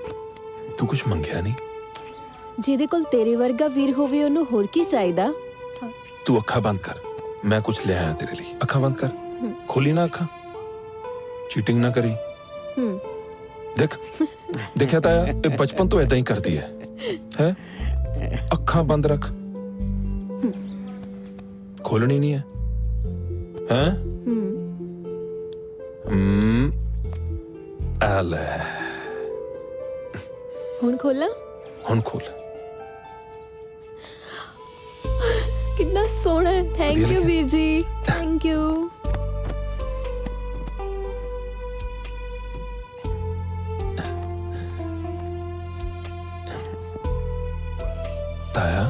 [SPEAKER 5] तू कुछ मंगया नहीं?
[SPEAKER 4] ਜਿਹਦੇ ਕੋਲ ਤੇਰੇ ਵਰਗਾ ਵੀਰ ਹੋਵੇ ਉਹਨੂੰ ਹੋਰ ਕੀ ਚਾਹੀਦਾ?
[SPEAKER 5] तू अखा बंद कर, मैं कुछ ले आया तेरे लिए। अखा बंद कर, खोली ना अखा, चीटिंग ना करी। देख देखा ताया, ये बचपन तो ऐदा ही करती है? अखा बंद रख, खोलनी नहीं है? ले
[SPEAKER 4] ਹੁਣ ਖੋਲਾਂ?
[SPEAKER 5] हुण खोल।
[SPEAKER 4] कितना सोहना है। थैंक यू वीर जी, थैंक यू।
[SPEAKER 5] ताया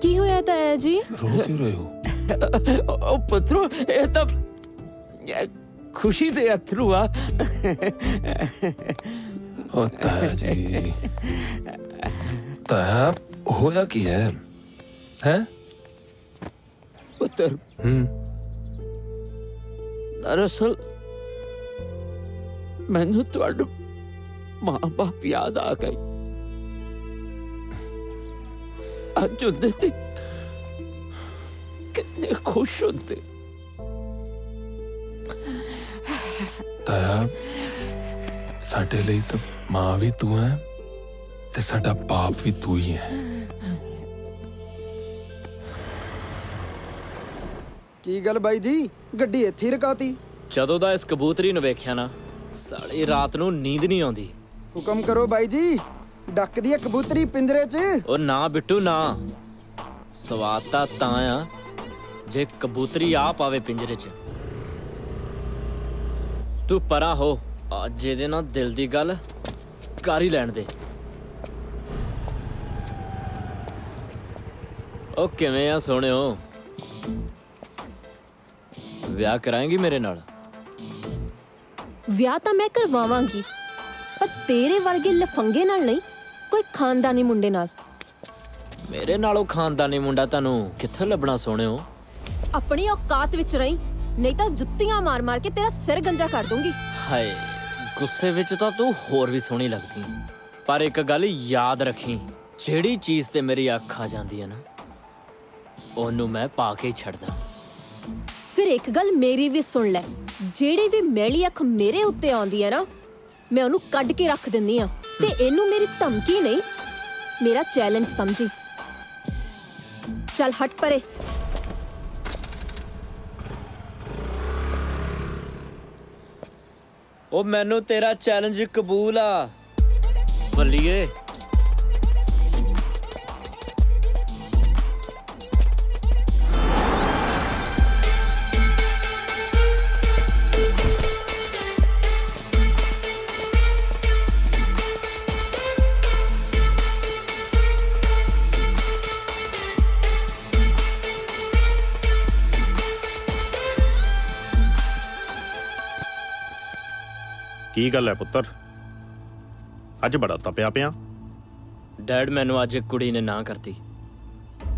[SPEAKER 4] की होया ताया जी?
[SPEAKER 5] रो क्यों रहे हो?
[SPEAKER 3] ओ पुत्रो, ये तो खुशी दे अथरू आ।
[SPEAKER 5] ओ ताया जी, ताया होया की है? हैं?
[SPEAKER 3] पुत्र, दरअसल मैनू तुहाडे मां बाप याद आ गई। अज होंदे ते कितने खुश होंदे।
[SPEAKER 5] ताया साडे लिए तो मां भी तू है ते साडा बाप भी तू ही है।
[SPEAKER 6] ਕੀ ਗੱਲ ਬਾਈ ਜੀ, ਗੱਡੀ ਇੱਥੇ ਹੀ ਰਕਾਤੀ?
[SPEAKER 2] ਜਦੋਂ ਦਾ ਇਸ ਕਬੂਤਰੀ ਨੂੰ ਵੇਖਿਆ ਨਾ, ਸਾਲੀ ਰਾਤ ਨੂੰ ਨੀਂਦ ਨਹੀਂ ਆਉਂਦੀ।
[SPEAKER 6] ਹੁਕਮ ਕਰੋ ਬਾਈ ਜੀ, ਡੱਕਦੀ ਹੈ ਕਬੂਤਰੀ ਪਿੰਜਰੇ 'ਚ।
[SPEAKER 2] ਉਹ ਨਾ ਬਿੱਟੂ ਨਾ, ਸਵਾਦ ਤਾਂ ਆ ਜੇ ਕਬੂਤਰੀ ਆ ਪਾਵੇ ਪਿੰਜਰੇ 'ਚ। ਤੂੰ ਪਰਾਂ ਹੋ, ਅੱਜ ਇਹਦੇ ਨਾਲ ਦਿਲ ਦੀ ਗੱਲ ਕਰ ਹੀ ਲੈਣ ਦੇ। ਉਹ ਕਿਵੇਂ ਆ ਸੋਹਣਿਓ, ਵਿਆਹ ਕਰਾਏਂਗੀ ਮੇਰੇ ਨਾਲ?
[SPEAKER 4] ਵਿਆਹ ਤਾਂ ਮੈਂ ਕਰਵਾਵਾਂਗੀ, ਪਰ ਤੇਰੇ ਵਰਗੇ ਲਫੰਗੇ ਨਾਲ ਨਹੀਂ, ਕੋਈ ਖਾਨਦਾਨੀ ਮੁੰਡੇ ਨਾਲ।
[SPEAKER 2] ਮੇਰੇ ਨਾਲੋਂ ਖਾਨਦਾਨੀ ਮੁੰਡਾ ਤੁਹਾਨੂੰ ਕਿੱਥੇ ਲੱਭਣਾ ਸੋਹਣਿਓ?
[SPEAKER 4] ਆਪਣੀ ਔਕਾਤ ਵਿੱਚ ਰਹੀਂ, ਨਹੀਂ ਤਾਂ ਜੁੱਤੀਆਂ ਮਾਰ ਮਾਰ ਕੇ ਤੇਰਾ ਸਿਰ ਗੰਜਾ ਕਰ ਦੂੰਗੀ।
[SPEAKER 2] ਹਾਏ, ਗੁੱਸੇ ਵਿੱਚ ਤਾਂ ਤੂੰ ਹੋਰ ਵੀ ਸੋਹਣੀ ਲੱਗਦੀ, ਪਰ ਇੱਕ ਗੱਲ ਯਾਦ ਰੱਖੀ, ਜਿਹੜੀ ਚੀਜ਼ ਤੇ ਮੇਰੀ ਅੱਖ ਆ ਜਾਂਦੀ ਹੈ ਨਾ, ਉਹਨੂੰ ਮੈਂ ਪਾ ਕੇ ਹੀ ਛੱਡਦਾ।
[SPEAKER 4] ਫਿਰ ਇੱਕ ਗੱਲ ਮੇਰੀ ਵੀ ਸੁਣ ਲੈ, ਜਿਹੜੀ ਵੀ ਮੈਲੀ ਅੱਖ ਮੇਰੇ ਉੱਤੇ ਆਉਂਦੀ ਹੈ ਨਾ, ਮੈਂ ਉਹਨੂੰ ਕੱਢ ਕੇ ਰੱਖ ਦਿੰਦੀ ਆ। ਤੇ ਇਹਨੂੰ ਮੇਰੀ ਧਮਕੀ ਨਹੀਂ, ਮੇਰਾ ਚੈਲੰਜ ਸਮਝੀ। ਚੱਲ ਹਟ ਪਰੇ।
[SPEAKER 2] ਉਹ ਮੈਨੂੰ ਤੇਰਾ ਚੈਲੰਜ ਕਬੂਲ ਆ ਬੱਲੀਏ।
[SPEAKER 12] ਕੀ ਗੱਲ ਹੈ ਪੁੱਤਰ, ਅੱਜ ਬੜਾ ਤਪਿਆ ਪਿਆ?
[SPEAKER 2] ਡੈਡ, ਮੈਨੂੰ ਅੱਜ ਇੱਕ ਕੁੜੀ ਨੇ ਨਾ ਕਰਤੀ।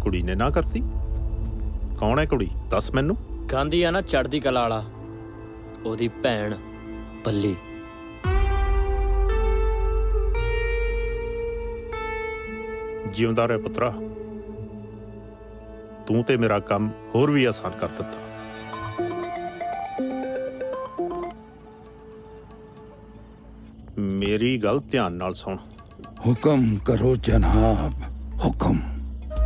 [SPEAKER 12] ਕੁੜੀ ਨੇ ਨਾ ਕਰਤੀ? ਕੌਣ ਹੈ ਕੁੜੀ, ਦੱਸ ਮੈਨੂੰ।
[SPEAKER 2] ਗਾਂਧੀ ਆ ਨਾ, ਚੜ੍ਹਦੀ ਕਲਾ ਵਾਲਾ, ਉਹਦੀ ਭੈਣ ਬੱਲੀ।
[SPEAKER 12] ਜਿਉਂਦਾ ਰਹਿ ਪੁੱਤਰਾ, ਤੂੰ ਤੇ ਮੇਰਾ ਕੰਮ ਹੋਰ ਵੀ ਆਸਾਨ ਕਰ ਦਿੱਤਾ। ਮੇਰੀ ਗੱਲ ਧਿਆਨ ਨਾਲ ਸੁਣ।
[SPEAKER 1] ਹੁਕਮ ਕਰੋ ਜਨਾਬ, ਹੁਕਮ।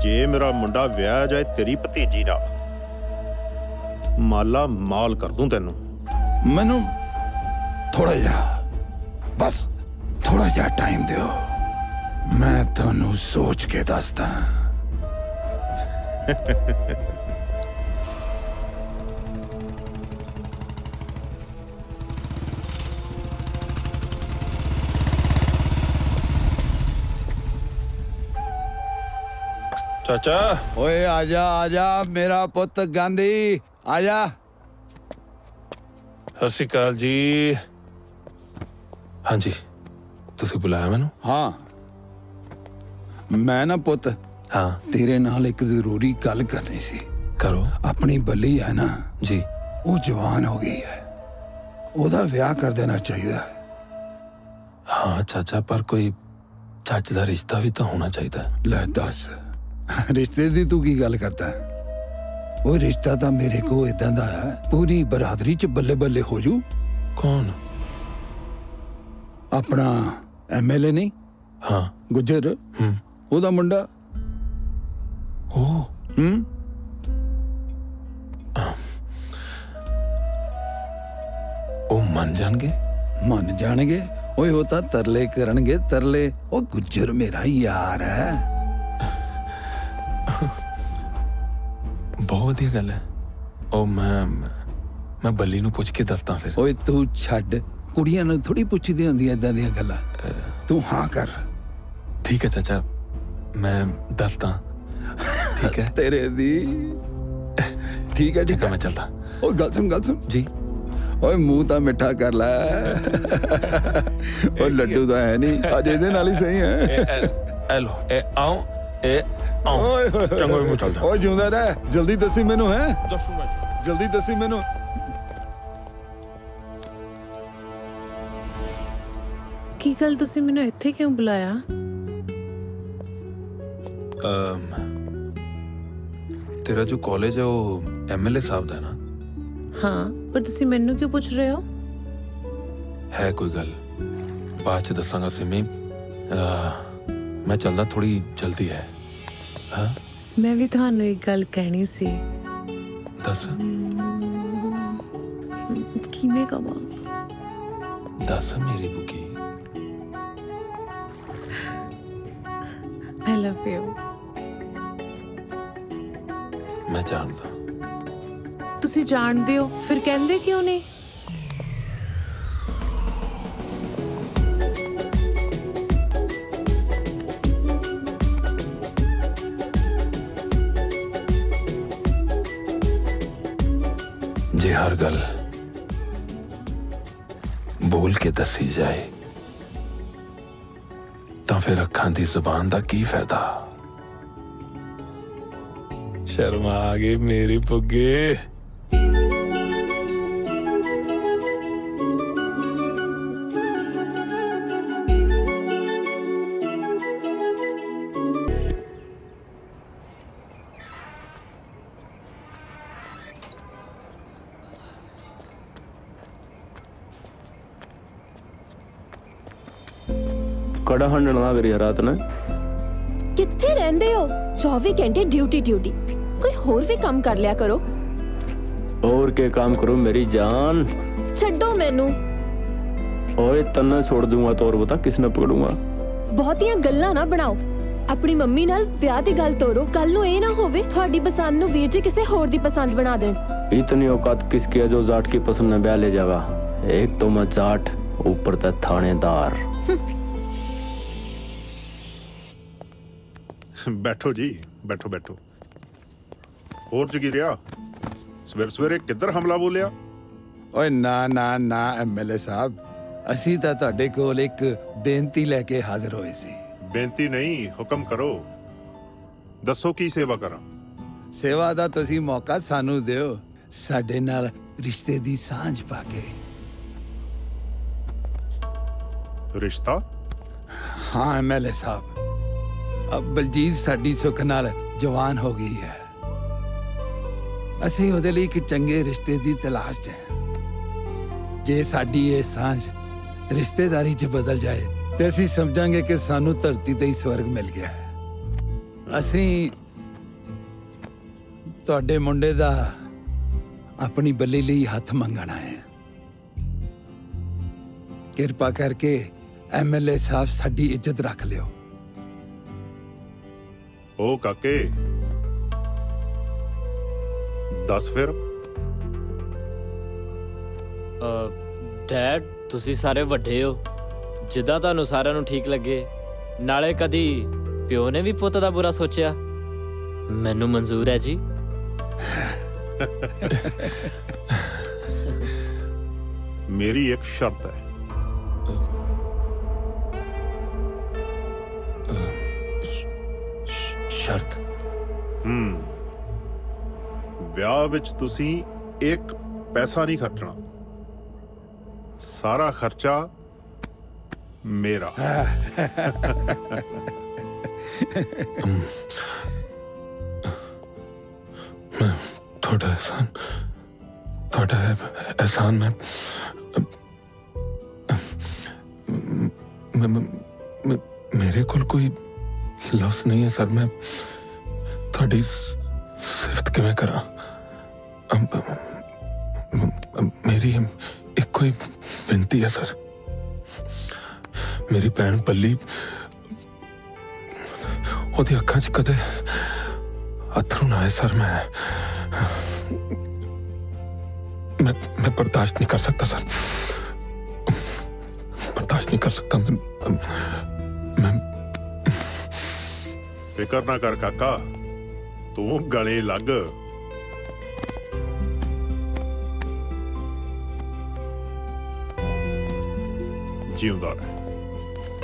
[SPEAKER 12] ਜੇ ਮੇਰਾ ਮੁੰਡਾ ਵਿਆਹ ਜਾਏ ਤੇਰੀ ਭਤੀਜੀ ਨਾਲ, ਮਾਲਾ ਮਾਲ ਕਰ ਦੂੰ ਤੈਨੂੰ।
[SPEAKER 1] ਮੈਨੂੰ ਥੋੜਾ ਜਿਹਾ, ਬਸ ਥੋੜਾ ਜਿਹਾ ਟਾਈਮ ਦਿਓ, ਮੈਂ ਤੁਹਾਨੂੰ ਸੋਚ ਕੇ ਦੱਸਦਾ।
[SPEAKER 5] ਚਾਚਾ,
[SPEAKER 1] ਓਏ ਆजा आजा मेरा पुत गांधी, आजा।
[SPEAKER 5] ਸਤਿ ਸ਼੍ਰੀ ਅਕਾਲ ਜੀ। ਹਾਂਜੀ, ਤੁਸੀਂ ਬੁਲਾਇਆ ਮੈਨੂੰ?
[SPEAKER 1] हाँ, मैं ना पुत
[SPEAKER 5] हाँ
[SPEAKER 1] तेरे नाल एक जरूरी गल करनी सी।
[SPEAKER 5] करो।
[SPEAKER 1] अपनी बली है ना
[SPEAKER 5] जी,
[SPEAKER 1] वो जवान हो गई है, ओदा विआह कर देना चाहिए।
[SPEAKER 5] हाँ चाचा, पर कोई ਚੱਜ ਦਾ ਰਿਸ਼ਤਾ ਵੀ ਤਾਂ ਹੋਣਾ ਚਾਹੀਦਾ।
[SPEAKER 1] ਲੈ ਦੱਸ, ਰਿਸ਼ਤੇ ਦੀ ਤੂੰ ਕੀ ਗੱਲ ਕਰਦਾ ਹੈ? ਉਹ ਰਿਸ਼ਤਾ ਤਾਂ ਮੇਰੇ ਕੋ ਇਦਾਂ ਦਾ ਹੈ, ਪੂਰੀ ਬਰਾਦਰੀ ਚ ਬੱਲੇ ਬੱਲੇ ਹੋ ਜੂ।
[SPEAKER 5] ਕੌਣ?
[SPEAKER 1] ਆਪਣਾ ਐਮਐਲਏ ਨਹੀਂ,
[SPEAKER 5] ਹਾਂ
[SPEAKER 1] ਗੁੱਜਰ, ਉਹਦਾ ਮੁੰਡਾ।
[SPEAKER 5] ਉਹ ਉਹ ਮੰਨ ਜਾਣਗੇ?
[SPEAKER 1] ਮੰਨ ਜਾਣਗੇ। ਓਏ ਉਹ ਤਾਂ ਤਰਲੇ ਕਰਨਗੇ, ਤਰਲੇ। ਉਹ ਗੁੱਜਰ ਮੇਰਾ ਯਾਰ ਹੈ।
[SPEAKER 5] ਬਹੁਤ ਵਧੀਆ ਗੱਲ ਹੈ। ਉਹ ਮੈਂ ਬੱਲੀ ਨੂੰ ਪੁੱਛ ਕੇ ਦੱਸਦਾ ਫਿਰ।
[SPEAKER 1] ਓਏ ਤੂੰ ਛੱਡ, ਕੁੜੀਆਂ ਨੂੰ ਥੋੜੀ ਪੁੱਛਦੀ ਹੁੰਦੀਆਂ ਏਦਾਂ ਦੀਆਂ ਗੱਲਾਂ। ਤੂੰ ਹਾਂ ਕਰ।
[SPEAKER 5] ਠੀਕ ਹੈ ਚਾਚਾ, ਮੈਂ ਦੱਸਦਾ। ਠੀਕ ਹੈ
[SPEAKER 1] ਤੇਰੇ ਦੀ। ਠੀਕ ਹੈ, ਠੀਕ ਹੈ,
[SPEAKER 5] ਮੈਂ ਚੱਲਦਾ।
[SPEAKER 1] ਓ ਗੱਲ ਸੁਣ
[SPEAKER 5] ਜੀ।
[SPEAKER 1] ਓਏ ਮੂੰਹ ਤਾਂ ਮਿੱਠਾ ਕਰ ਲੈ। ਉਹ ਲੱਡੂ ਤਾਂ ਹੈ ਨਹੀਂ, ਅੱਜ ਇਹਦੇ ਨਾਲ ਹੀ ਸਹੀ ਹੈ।
[SPEAKER 5] ਇਹ ਲੋ, ਇਹ ਆਉ, ਇਹ ਆਉ।
[SPEAKER 1] ਓਏ
[SPEAKER 5] ਚੰਗਾ, ਮੈਂ ਚੱਲਦਾ।
[SPEAKER 1] ਓਏ ਜਿਉਂਦਾ ਰਹਿ, ਜਲਦੀ ਦੱਸੀ ਮੈਨੂੰ। ਹੈ ਜਲਦੀ ਦੱਸੀ ਮੈਨੂੰ।
[SPEAKER 13] ਕੀ ਗੱਲ, ਤੁਸੀਂ ਮੈਨੂੰ ਇੱਥੇ ਕਿਉਂ ਬੁਲਾਇਆ?
[SPEAKER 5] ਤੇਰਾ ਜੋ ਕਾਲਜ ਹੈ ਉਹ ਐਮਐਲਏ ਸਾਹਿਬ ਦਾ ਹੈ ਨਾ?
[SPEAKER 13] ਹਾਂ, ਪਰ ਤੁਸੀਂ ਮੈਨੂੰ ਕਿਉਂ ਪੁੱਛ ਰਹੇ ਹੋ?
[SPEAKER 5] ਹੈ ਕੋਈ ਗੱਲ, ਬਾਅਦ ਚ ਦੱਸਾਂਗਾ ਸਿਮੀ। ਮੈਂ ਚੱਲਦਾ, ਥੋੜੀ ਜਲਦੀ ਹੈ। ਹਾਂ,
[SPEAKER 13] ਮੈਂ ਵੀ ਤੁਹਾਨੂੰ ਇੱਕ ਗੱਲ ਕਹਿਣੀ ਸੀ।
[SPEAKER 5] ਦੱਸ।
[SPEAKER 13] ਕਿਵੇਂ ਕਵਾਂ?
[SPEAKER 5] ਦੱਸ ਮੇਰੀ ਬੁਕੀ।
[SPEAKER 13] I love you।
[SPEAKER 5] ਮੈਂ ਜਾਣਦਾ।
[SPEAKER 13] ਤੁਸੀਂ ਜਾਣਦੇ ਹੋ, ਫਿਰ ਕਹਿੰਦੇ ਕਿਉਂ ਨਹੀਂ?
[SPEAKER 5] हर गल बोल के दसी जाए तो फिर अखां दी जुबान दा की फायदा। शर्मा आ गई मेरी पुगे।
[SPEAKER 10] कड़ा हंडन ना करी रात ने।
[SPEAKER 4] ਕਿੱਥੇ ਰਹਿੰਦੇ ਹੋ? 24 ਘੰਟੇ ਡਿਊਟੀ ਡਿਊਟੀ। ਕੋਈ ਹੋਰ ਵੀ ਕੰਮ ਕਰ ਲਿਆ ਕਰੋ।
[SPEAKER 10] और के काम करूं मेरी जान?
[SPEAKER 4] ਛੱਡੋ ਮੈਨੂੰ।
[SPEAKER 10] ओए तन्ने छोड़ दूंगा तो और बता किसने पकड़ूंगा?
[SPEAKER 4] ਬਹੁਤੀਆਂ ਗੱਲਾਂ ਨਾ ਬਣਾਓ। ਆਪਣੀ ਮੰਮੀ ਨਾਲ ਵਿਆਹ ਦੀ ਗੱਲ ਤੋਰੋ। ਕੱਲ ਨੂੰ ਇਹ ਨਾ ਹੋਵੇ ਤੁਹਾਡੀ ਪਸੰਦ ਨੂੰ ਵੀਰ ਜੀ ਕਿਸੇ ਹੋਰ ਦੀ ਪਸੰਦ ਬਣਾ ਦੇਣ।
[SPEAKER 10] इतनी औकात किसकी है जो जाट की पसंद में ब्याह ले जाएगा? एक तो मैं जाट, ऊपर तक थानेदार।
[SPEAKER 12] ਬੈਠੋ ਜੀ, ਬੈਠੋ ਬੈਠੋ। ਹੋਰ ਜਗੀਰਿਆ, ਸਵੇਰ ਸਵੇਰੇ ਕਿੱਧਰ ਹਮਲਾ ਬੋਲਿਆ?
[SPEAKER 1] ਓਏ ਨਾ ਨਾ ਨਾ ਐਮਐਲਏ ਸਾਹਿਬ, ਅਸੀਂ ਤਾਂ ਤੁਹਾਡੇ ਕੋਲ ਇੱਕ ਬੇਨਤੀ ਲੈ ਕੇ ਹਾਜ਼ਰ ਹੋਏ ਸੀ।
[SPEAKER 12] ਬੇਨਤੀ ਨਹੀਂ, ਹੁਕਮ ਕਰੋ। ਦੱਸੋ ਕੀ ਸੇਵਾ ਕਰਾਂ?
[SPEAKER 1] ਸੇਵਾ ਦਾ ਤੁਸੀਂ ਮੌਕਾ ਸਾਨੂੰ ਦਿਓ, ਸਾਡੇ ਨਾਲ ਰਿਸ਼ਤੇ ਦੀ ਸਾਂਝ ਪਾ ਕੇ।
[SPEAKER 12] ਰਿਸ਼ਤਾ?
[SPEAKER 1] ਹਾਂ ਐਮਐਲਏ ਸਾਹਿਬ, अब बलजीत साडी सुख नाल जवान हो गई है। ਅਸੀਂ ਉਹਦੇ ਲਈ ਇੱਕ ਚੰਗੇ ਰਿਸ਼ਤੇ ਦੀ ਤਲਾਸ਼ 'ਚ ਹੈ। ਜੇ ਸਾਡੀ ਇਹ ਸਾਂਝ ਰਿਸ਼ਤੇਦਾਰੀ 'ਚ ਬਦਲ ਜਾਏ ਤੇ ਅਸੀਂ ਸਮਝਾਂਗੇ ਕਿ ਸਾਨੂੰ ਧਰਤੀ ਤੇ ਹੀ ਸਵਰਗ ਮਿਲ ਗਿਆ ਹੈ। ਅਸੀਂ ਤੁਹਾਡੇ ਮੁੰਡੇ ਦਾ ਆਪਣੀ ਬੱਲੀ ਲਈ ਹੱਥ ਮੰਗਣਾ ਹੈ। ਕਿਰਪਾ ਕਰਕੇ ਐਮਐਲਏ ਸਾਹਿਬ ਸਾਡੀ ਇੱਜ਼ਤ ਰੱਖ ਲਿਓ।
[SPEAKER 12] ਉਹ ਕਾਕੇ, ਦੱਸ ਫਿਰ।
[SPEAKER 2] ਡੈਡ, ਤੁਸੀਂ ਸਾਰੇ ਵੱਡੇ ਹੋ, ਜਿੱਦਾਂ ਤੁਹਾਨੂੰ ਸਾਰਿਆਂ ਨੂੰ ਠੀਕ ਲੱਗੇ। ਨਾਲੇ ਕਦੀ ਪਿਓ ਨੇ ਵੀ ਪੁੱਤ ਦਾ ਬੁਰਾ ਸੋਚਿਆ? ਮੈਨੂੰ ਮਨਜ਼ੂਰ ਹੈ ਜੀ।
[SPEAKER 12] ਮੇਰੀ ਇੱਕ ਸ਼ਰਤ ਹੈ।
[SPEAKER 5] शर्त?
[SPEAKER 12] ਵਿਆਹ ਵਿੱਚ ਤੁਸੀਂ ਇੱਕ ਪੈਸਾ ਨਹੀਂ ਖਰਚਣਾ। ਸਾਰਾ ਖਰਚਾ ਮੇਰਾ।
[SPEAKER 5] थोड़ा एहसान मेरे को कोई लफ्ज नहीं है सर। मैं थोड़ी सिफत किवें करा? मेरी एक कोई बेनती है सर। मेरी भैन पल्ली, ओदी अखां च कदे अथरू ना आए सर। मैं बर्दाश्त नहीं कर सकता सर, बर्दाश्त नहीं कर सकता। मैं
[SPEAKER 12] ਫਿਕਰ ਨਾ ਕਰ ਕਾਕਾ, ਤੂੰ ਗਲੇ ਲੱਗ। ਜਿਉਂਦਾ ਰਹਿ।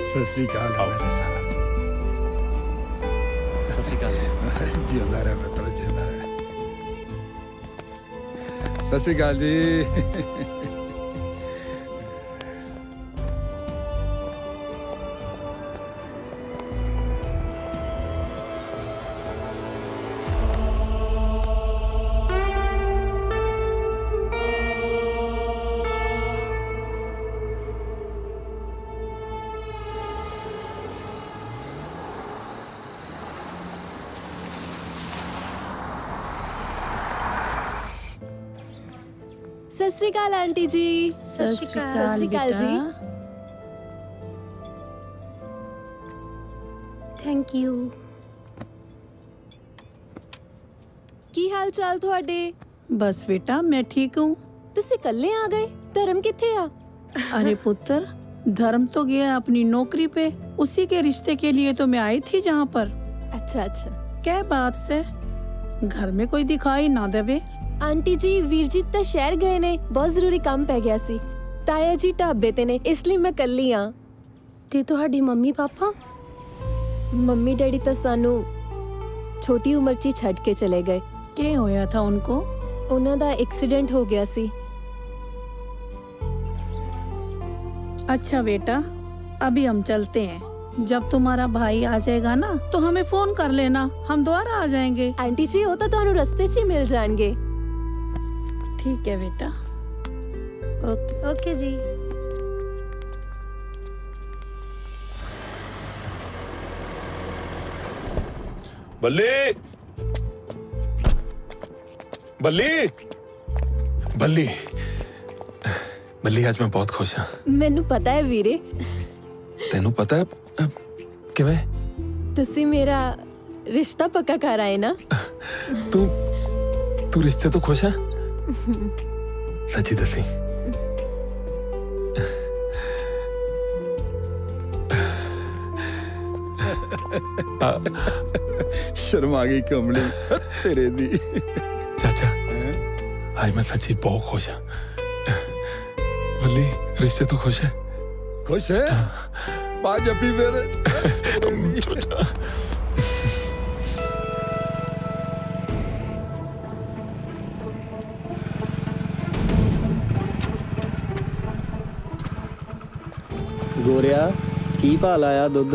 [SPEAKER 1] ਸਤਿ ਸ੍ਰੀ ਅਕਾਲ ਐਮਐਲਏ ਸਾਹਿਬ।
[SPEAKER 2] ਸਤਿ ਸ਼੍ਰੀ ਅਕਾਲ ਜੀ।
[SPEAKER 1] ਜਿਉਂਦਾ ਰਹਿ ਪੁੱਤਰ, ਜਿਉਂਦਾ ਰਹਿ। ਸਤਿ ਸ੍ਰੀ ਅਕਾਲ ਜੀ।
[SPEAKER 4] ਸਤਿ ਸ਼੍ਰੀ ਅਕਾਲ ਆਂਟੀ ਜੀ।
[SPEAKER 13] ਸਤਿ ਸ਼੍ਰੀ ਅਕਾਲ
[SPEAKER 4] ਸਤਿ ਸ਼੍ਰੀ ਅਕਾਲ ਜੀ।
[SPEAKER 13] Thank you.
[SPEAKER 4] ਕੀ ਹਾਲ ਚਾਲ ਤੁਹਾਡੇ?
[SPEAKER 13] बस बेटा मैं ठीक हूँ।
[SPEAKER 4] ਤੁਸੀਂ ਇਕੱਲੇ ਆ ਗਏ? ਧਰਮ ਕਿੱਥੇ ਆ?
[SPEAKER 13] अरे पुत्र, धर्म तो गया अपनी नौकरी पे। उसी के रिश्ते के लिए तो मैं आई थी जहाँ पर।
[SPEAKER 4] अच्छा अच्छा।
[SPEAKER 13] क्या बात से घर में कोई दिखाई ना देवे?
[SPEAKER 4] ਆਂਟੀ ਜੀ ਵੀਰ ਜੀ ਤਾਂ ਸ਼ਹਿਰ ਗਏ ਨੇ, ਬਹੁਤ ਜ਼ਰੂਰੀ ਕੰਮ ਪੈ ਗਿਆ ਸੀ। ਤਾਇਆ ਜੀ ਢਾਬੇ ਤੇ ਨੇ, ਇਸ ਲਈ ਮੈਂ ਇਕੱਲੀ ਆ।
[SPEAKER 13] ਤੇ ਤੁਹਾਡੀ ਮੰਮੀ ਪਾਪਾ?
[SPEAKER 4] ਮੰਮੀ ਡੈਡੀ ਤਾਂ ਸਾਨੂੰ ਛੋਟੀ ਉਮਰ 'ਚ ਹੀ ਛੱਡ ਕੇ ਚਲੇ ਗਏ।
[SPEAKER 13] ਕੀ ਹੋਇਆ ਥਾ ਉनको?
[SPEAKER 4] ਉਹਨਾਂ ਦਾ ਐਕਸੀਡੈਂਟ ਹੋ ਗਿਆ ਸੀ।
[SPEAKER 13] अच्छा बेटा, अभी हम चलते हैं। जब तुम्हारा भाई आ जाएगा ना तो हमें फोन कर लेना, हम दोबारा आ जाएंगे।
[SPEAKER 4] ਆਂਟੀ ਜੀ ਉਹ ਤਾਂ ਤੁਹਾਨੂੰ ਰਸਤੇ 'ਚ ਹੀ ਮਿਲ ਜਾਣਗੇ।
[SPEAKER 13] ठीक है बेटा। ओके
[SPEAKER 4] ਓਕੇ ਜੀ।
[SPEAKER 5] बल्ली बल्ली बल्ली बल्ली आज मैं बहुत खुश हाँ।
[SPEAKER 4] ਮੈਨੂੰ ਪਤਾ ਹੈ ਵੀਰੇ,
[SPEAKER 5] तेनू पता है किवें
[SPEAKER 4] ਤੁਸੀਂ ਮੇਰਾ ਰਿਸ਼ਤਾ ਪੱਕਾ ਕਰ ਆਏ ਨਾ।
[SPEAKER 5] तू तू रिश्ते तो खुश है? सच्ची दसी
[SPEAKER 1] शर्मा गई कमली तेरे दी।
[SPEAKER 5] चाचा आज मैं सच्ची बहुत खुश हाँ। बल्ली रिश्ते तो खुश है?
[SPEAKER 1] खुश है? बाज अपी फिर।
[SPEAKER 6] ਗੋਰਿਆ ਕੀ ਭਾ ਲਾਇਆ ਦੁੱਧ?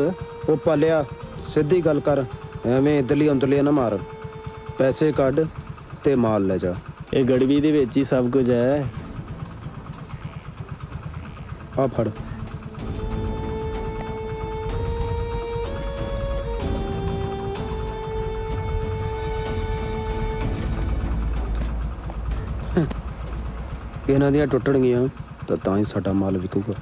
[SPEAKER 6] ਉਹ ਪਾਲਿਆ ਸਿੱਧੀ ਗੱਲ ਕਰ, ਐਵੇਂ ਇਧਰਲੀ ਅੰਦਰਲੀ ਨਾ ਮਾਰ। ਪੈਸੇ ਕੱਢ ਤੇ ਮਾਲ ਲੈ ਜਾ।
[SPEAKER 14] ਇਹ ਗੜਵੀ ਦੇ ਵਿੱਚ ਹੀ ਸਭ ਕੁਝ ਹੈ।
[SPEAKER 6] ਆ ਫੜ। ਇਹਨਾਂ ਦੀਆਂ ਟੁੱਟਣਗੀਆਂ ਤਾਂ ਹੀ ਸਾਡਾ ਮਾਲ ਵਿਕੂਗਾ।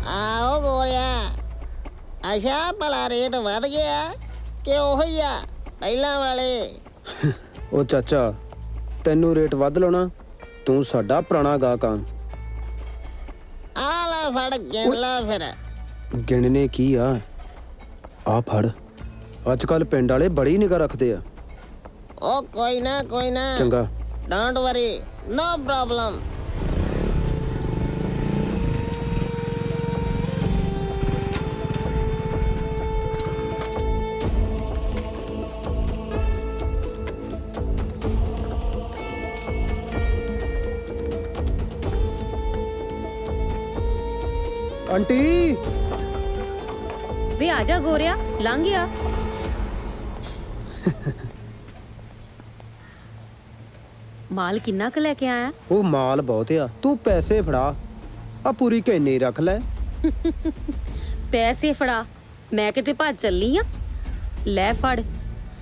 [SPEAKER 15] ਆਓ ਗੋਰਿਆ, ਅੱਛਾ ਭਲਾ ਰੇਟ ਵਧ ਗਿਆ ਕਿ ਉਹੀ ਆ ਪਹਿਲਾਂ ਵਾਲੇ?
[SPEAKER 6] ਉਹ ਚਾਚਾ ਤੈਨੂੰ ਰੇਟ ਵੱਧ ਲਾਉਣਾ, ਤੂੰ ਸਾਡਾ ਪੁਰਾਣਾ ਗਾਹਕ ਆ।
[SPEAKER 15] ਆ ਲੈ ਫੜ ਗਿਣ ਲਾ ਫਿਰ।
[SPEAKER 6] ਗਿਣਨੇ ਕੀ ਆ? ਆ ਫੜ। ਅੱਜ ਕੱਲ ਪਿੰਡ ਵਾਲੇ ਬੜੀ ਨਿਗਾਹ ਰੱਖਦੇ ਆ।
[SPEAKER 15] ਉਹ ਕੋਈ ਨਾ
[SPEAKER 6] ਚੰਗਾ।
[SPEAKER 15] Don't worry, no problem.
[SPEAKER 6] Aunty
[SPEAKER 4] ਵੇ ਆ ਜਾ ਗੋਰਿਆ, ਲੰਘ ਗਿਆ। ਮਾਲ ਕਿੰਨਾ ਕੁ ਲੈ ਕੇ ਆਇਆ?
[SPEAKER 6] ਉਹ ਮਾਲ ਬਹੁਤ ਆ, ਤੂੰ ਪੈਸੇ ਫੜਾ। ਆ ਪੂਰੀ ਕੈਨੀ ਰੱਖ ਲੈ।
[SPEAKER 4] ਪੈਸੇ ਫੜਾ, ਮੈਂ ਕਿਤੇ ਭੱਜ ਚੱਲੀ ਆ। ਲੈ ਫੜ,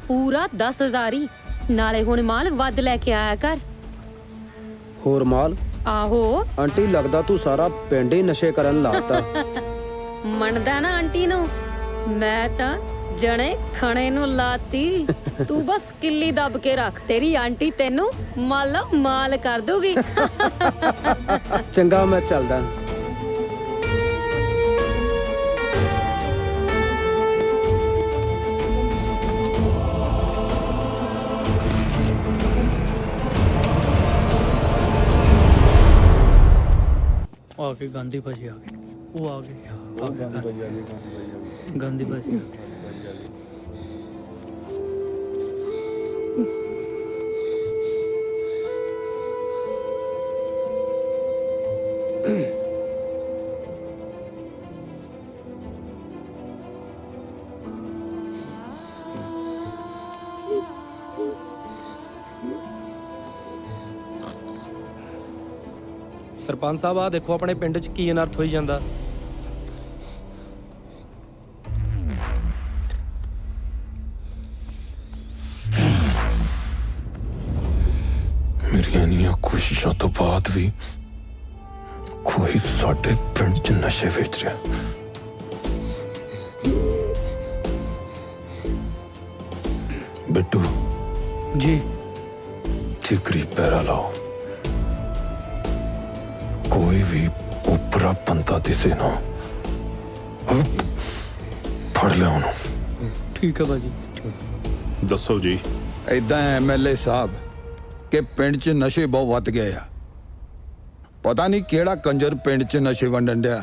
[SPEAKER 4] ਪੂਰਾ 10,000 ਹੀ। ਨਾਲੇ ਹੁਣ ਮਾਲ ਵੱਧ ਲੈ ਕੇ ਆਇਆ ਕਰ।
[SPEAKER 6] ਹੋਰ ਮਾਲ?
[SPEAKER 4] ਆਹੋ।
[SPEAKER 6] ਆਂਟੀ ਲੱਗਦਾ ਤੂੰ ਸਾਰਾ ਪਿੰਡ ਹੀ ਨਸ਼ੇ ਕਰਨ ਲਾਤਾ।
[SPEAKER 4] ਮੰਨਦਾ ਨਾ ਆਂਟੀ ਨੂੰ? ਮੈਂ ਤਾਂ ਜਣੇ ਖਣੇ ਨੂੰ ਲਾਤੀ। ਤੂੰ ਬਸ ਕਿੱਲੀ ਦੱਬ ਕੇ ਰੱਖ, ਤੇਰੀ ਆਂਟੀ ਤੈਨੂੰ ਮਾਲਾ ਮਾਲ ਕਰ ਦੂਗੀ।
[SPEAKER 6] ਚੰਗਾ ਮੈਂ ਚੱਲਦਾ।
[SPEAKER 10] आ गए गांधी भाजी, आ गए वो आ गए गांधी भाजी।
[SPEAKER 14] ਸਰਪੰਚ ਸਾਹਿਬ ਆ ਦੇਖੋ ਆਪਣੇ ਪਿੰਡ 'ਚ ਕੀ ਅਨਰਥ ਹੋਈ ਜਾਂਦਾ।
[SPEAKER 5] ਬਾਅਦ ਵੀ ਕੋਈ ਸਾਡੇ ਪਿੰਡ 'ਚ ਨਸ਼ੇ ਵੇਚ ਰਿਹਾ। ਬਿੱਟੂ
[SPEAKER 14] ਜੀ
[SPEAKER 5] ਠੀਕਰੀ ਪੈਰਾ ਲਾਓ। ਕੋਈ ਵੀ ਉਪਰਾ ਬੰਦਾ ਦਿਸੇ ਨਾ ਫੜ ਲਿਆ ਉਹਨੂੰ।
[SPEAKER 14] ਠੀਕ ਹੈ ਬਾਜੀ।
[SPEAKER 12] ਦੱਸੋ ਜੀ।
[SPEAKER 1] ਏਦਾਂ ਐਮਐਲਏ ਸਾਹਿਬ ਕਿ ਪਿੰਡ 'ਚ ਨਸ਼ੇ ਬਹੁਤ ਵੱਧ ਗਏ ਆ। ਪਤਾ ਨਹੀਂ ਕਿਹੜਾ ਕੰਜਰ ਪਿੰਡ 'ਚ ਨਸ਼ੇ ਵੰਡਣ ਡਿਆ।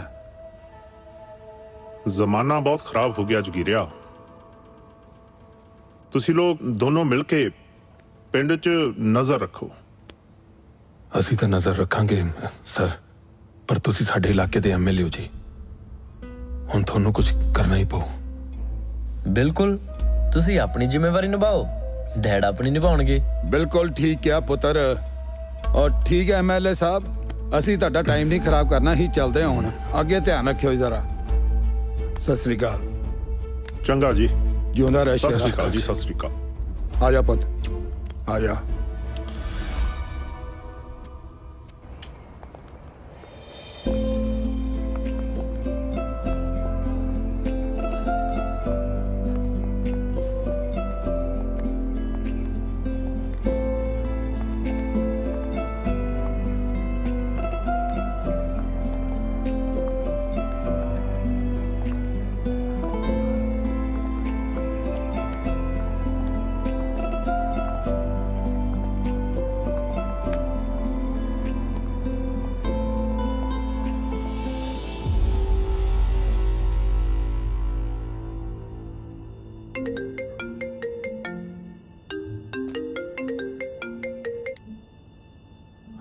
[SPEAKER 12] ਜ਼ਮਾਨਾ ਬਹੁਤ ਖਰਾਬ ਹੋ ਗਿਆ ਜਗੀਰਿਆ। ਤੁਸੀਂ ਲੋਕ ਦੋਨੋਂ ਮਿਲ ਕੇ ਪਿੰਡ 'ਚ ਨਜ਼ਰ ਰੱਖੋ।
[SPEAKER 5] ਅਸੀਂ ਤਾਂ ਨਜ਼ਰ ਰੱਖਾਂਗੇ ਸਰ, ਪਰ ਤੁਸੀਂ ਸਾਡੇ ਇਲਾਕੇ ਦੇ ਐਮਐਲਏ ਹੋ ਜੀ, ਹੁਣ ਤੁਹਾਨੂੰ ਕੁਝ ਕਰਨਾ ਹੀ ਪਊ।
[SPEAKER 14] ਬਿਲਕੁਲ, ਤੁਸੀਂ ਆਪਣੀ ਜ਼ਿੰਮੇਵਾਰੀ ਨਿਭਾਓ, ਡੈਡ ਆਪਣੀ ਨਿਭਾਉਣਗੇ।
[SPEAKER 1] ਬਿਲਕੁਲ ਠੀਕ ਕਿਹਾ ਪੁੱਤਰ। ਔਰ ਠੀਕ ਹੈ ਐਮਐਲਏ ਸਾਹਿਬ, ਅਸੀਂ ਤੁਹਾਡਾ ਟਾਈਮ ਨਹੀਂ ਖਰਾਬ ਕਰਨਾ, ਹੀ ਚੱਲਦੇ ਹਾਂ ਹੁਣ। ਅੱਗੇ ਧਿਆਨ ਰੱਖਿਓ ਜ਼ਰਾ। ਸਤਿ ਸ੍ਰੀ ਅਕਾਲ।
[SPEAKER 12] ਚੰਗਾ ਜੀ।
[SPEAKER 1] ਜਿਉਂਦਾ ਰਹਿ
[SPEAKER 12] ਸਤਿ
[SPEAKER 1] ਸ਼ੇਰਾ।
[SPEAKER 12] ਸ਼੍ਰੀ ਅਕਾਲ ਜੀ। ਸਤਿ ਸ਼੍ਰੀ ਅਕਾਲ।
[SPEAKER 1] ਆ ਜਾ ਪੁੱਤ, ਆ ਜਾ।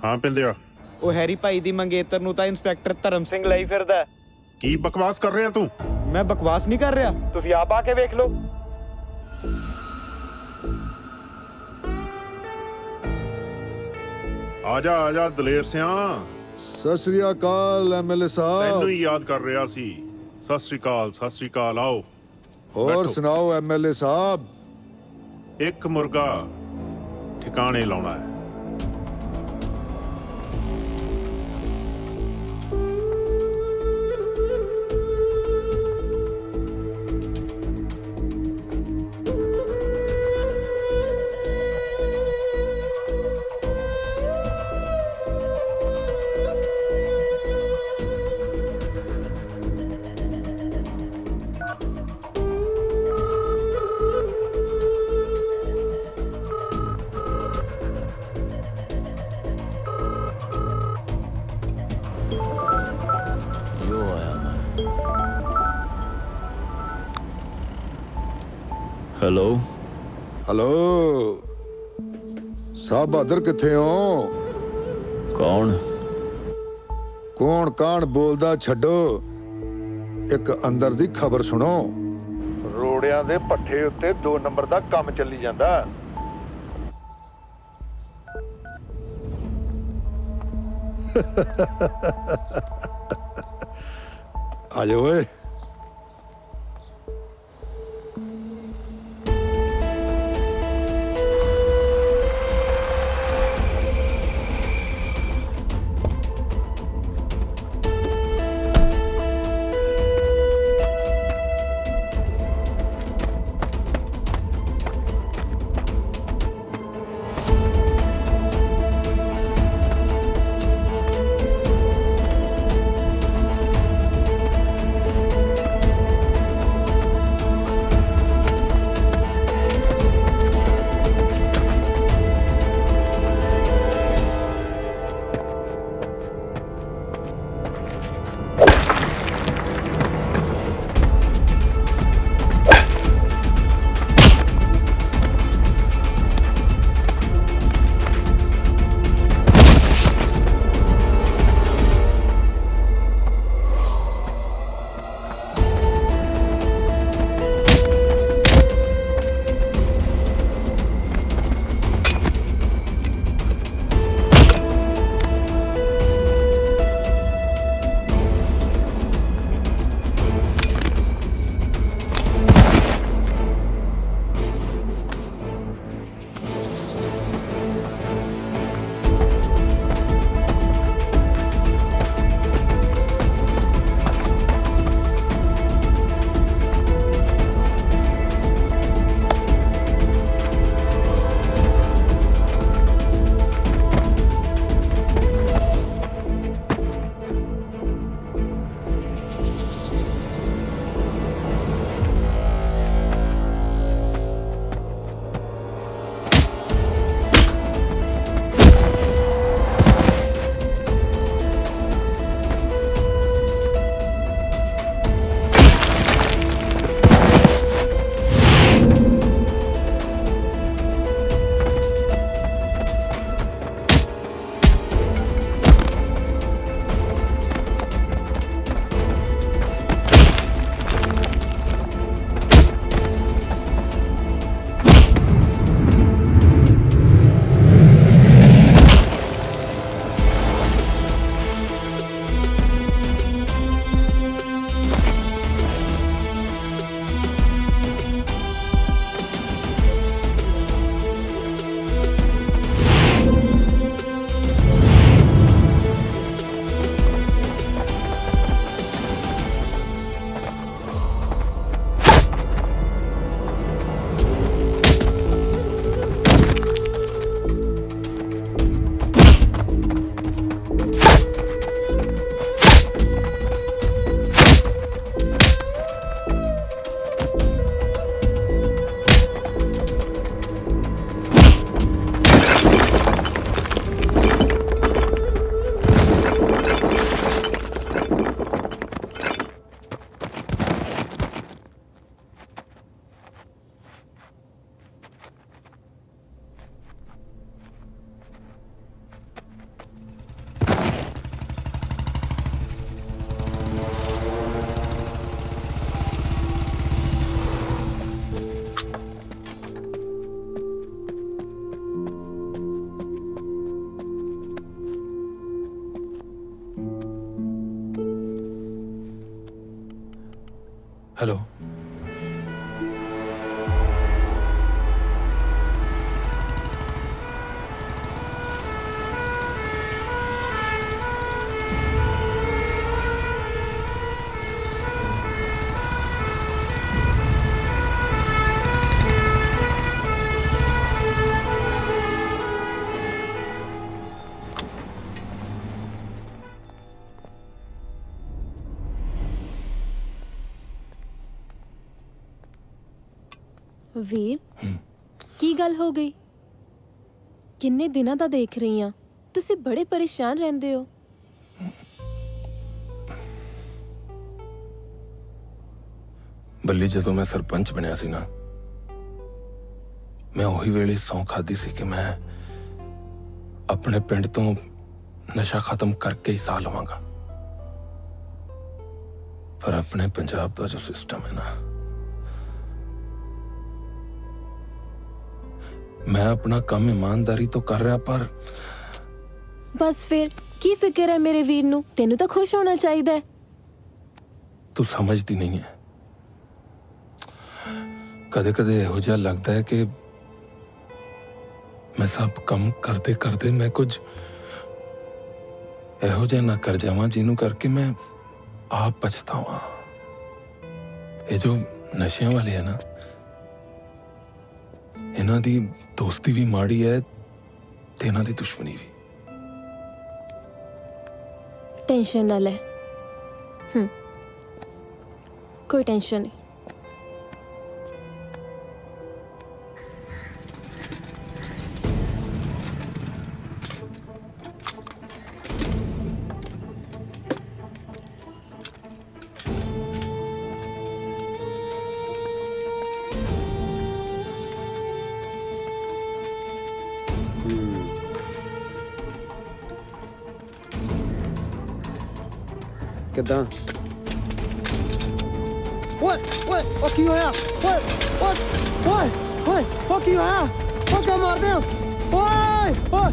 [SPEAKER 12] ਹਾਂ ਪਿੰਦਿਆ,
[SPEAKER 14] ਉਹ ਹੈਰੀ ਭਾਈ ਦੀ ਮੰਗੇਤਰ ਨੂੰ ਤਾਂ ਇੰਸਪੈਕਟਰ ਧਰਮ ਸਿੰਘ ਲਈ ਫਿਰਦਾ।
[SPEAKER 12] ਕੀ ਬਕਵਾਸ ਕਰ ਰਿਹਾ ਤੂੰ?
[SPEAKER 14] ਮੈਂ ਬਕਵਾਸ ਨਹੀਂ ਕਰ ਰਿਹਾ, ਤੁਸੀਂ ਆਪ ਆ ਕੇ ਵੇਖ ਲਓ।
[SPEAKER 12] ਆ ਜਾ ਦਲੇਰ ਸਿਆਂ।
[SPEAKER 1] ਸਤਿ ਸ੍ਰੀ ਅਕਾਲ ਐਮਐਲਏ
[SPEAKER 12] ਤੈਨੂੰ ਹੀ ਯਾਦ ਕਰ ਰਿਹਾ ਸੀ। ਸਤਿ ਸ਼੍ਰੀ ਅਕਾਲ। ਸਤਿ ਸ਼੍ਰੀ ਅਕਾਲ। ਆਓ।
[SPEAKER 1] ਹੋਰ
[SPEAKER 12] ਬੈਠੋ।
[SPEAKER 1] ਸੁਣਾਓ ਐਮਐਲਏ ਸਾਹਿਬ।
[SPEAKER 12] ਇੱਕ ਮੁਰਗਾ ਠਿਕਾਣੇ ਲਾਉਣਾ ਹੈ।
[SPEAKER 10] यो आया मैं। हेलो
[SPEAKER 1] हेलो साहब, बहादुर किथे हो?
[SPEAKER 10] कौन?
[SPEAKER 1] कौन कान बोलदा छड्डो, एक अंदर दी खबर सुनो।
[SPEAKER 16] ਰੋੜਿਆਂ ਦੇ ਪੱਠੇ ਉੱਤੇ 2 ਨੰਬਰ ਦਾ ਕੰਮ ਚੱਲੀ ਜਾਂਦਾ।
[SPEAKER 1] आ जाओ ओए।
[SPEAKER 5] हेलो।
[SPEAKER 4] ਵੀਰ ਕੀ ਗੱਲ ਹੋ ਗਈ? ਕਿੰਨੇ ਦਿਨਾਂ ਦਾ ਦੇਖ ਰਹੀ ਆ, ਤੁਸੀਂ ਬੜੇ ਪਰੇਸ਼ਾਨ ਰਹਿੰਦੇ ਹੋ।
[SPEAKER 5] ਬੱਲੀ, ਜਦੋਂ ਮੈਂ ਸਰਪੰਚ ਬਣਿਆ ਸੀ ਨਾ, ਮੈਂ ਉਹੀ ਵੇਲੇ ਸਹੁੰ ਖਾਦੀ ਸੀ ਕਿ ਮੈਂ ਆਪਣੇ ਪਿੰਡ ਤੋਂ ਨਸ਼ਾ ਖਤਮ ਕਰਕੇ ਹੀ ਸਾਹ ਲਵਾਂਗਾ। ਪਰ ਆਪਣੇ ਪੰਜਾਬ ਦਾ ਜੋ ਸਿਸਟਮ ਹੈ ਨਾ, मैं अपना काम ईमानदारी तो कर रहा, पर
[SPEAKER 4] बस फिर की फिक्र है मेरे वीर नू? तेनू तो खुश होना चाहिए।
[SPEAKER 5] तू समझती नहीं है। कदे कदे यहो जिहा लगता है कि मैं सब काम करते करते मैं कुछ यहो जिहा ना कर जावां जिन्हों करके मैं आप पछतावां। ये जो नशियां वाले है ना, इन्हां दी दोस्ती भी माड़ी है ते इन्हां दी दुश्मनी भी।
[SPEAKER 4] टेंशन ना ले, कोई टेंशन नहीं।
[SPEAKER 6] ਕਿੱਦਾਂ? ਓਏ ਓਏ ਉਹ ਕੀ ਹੋਇਆ? ਓਏ ਓਏ ਓਏ ਓਏ ਉਹ ਕੀ ਹੋਇਆ? ਉਹ ਕਿਉਂ ਮਾਰਦੇ ਹੋ? ਓਏ ਓਏ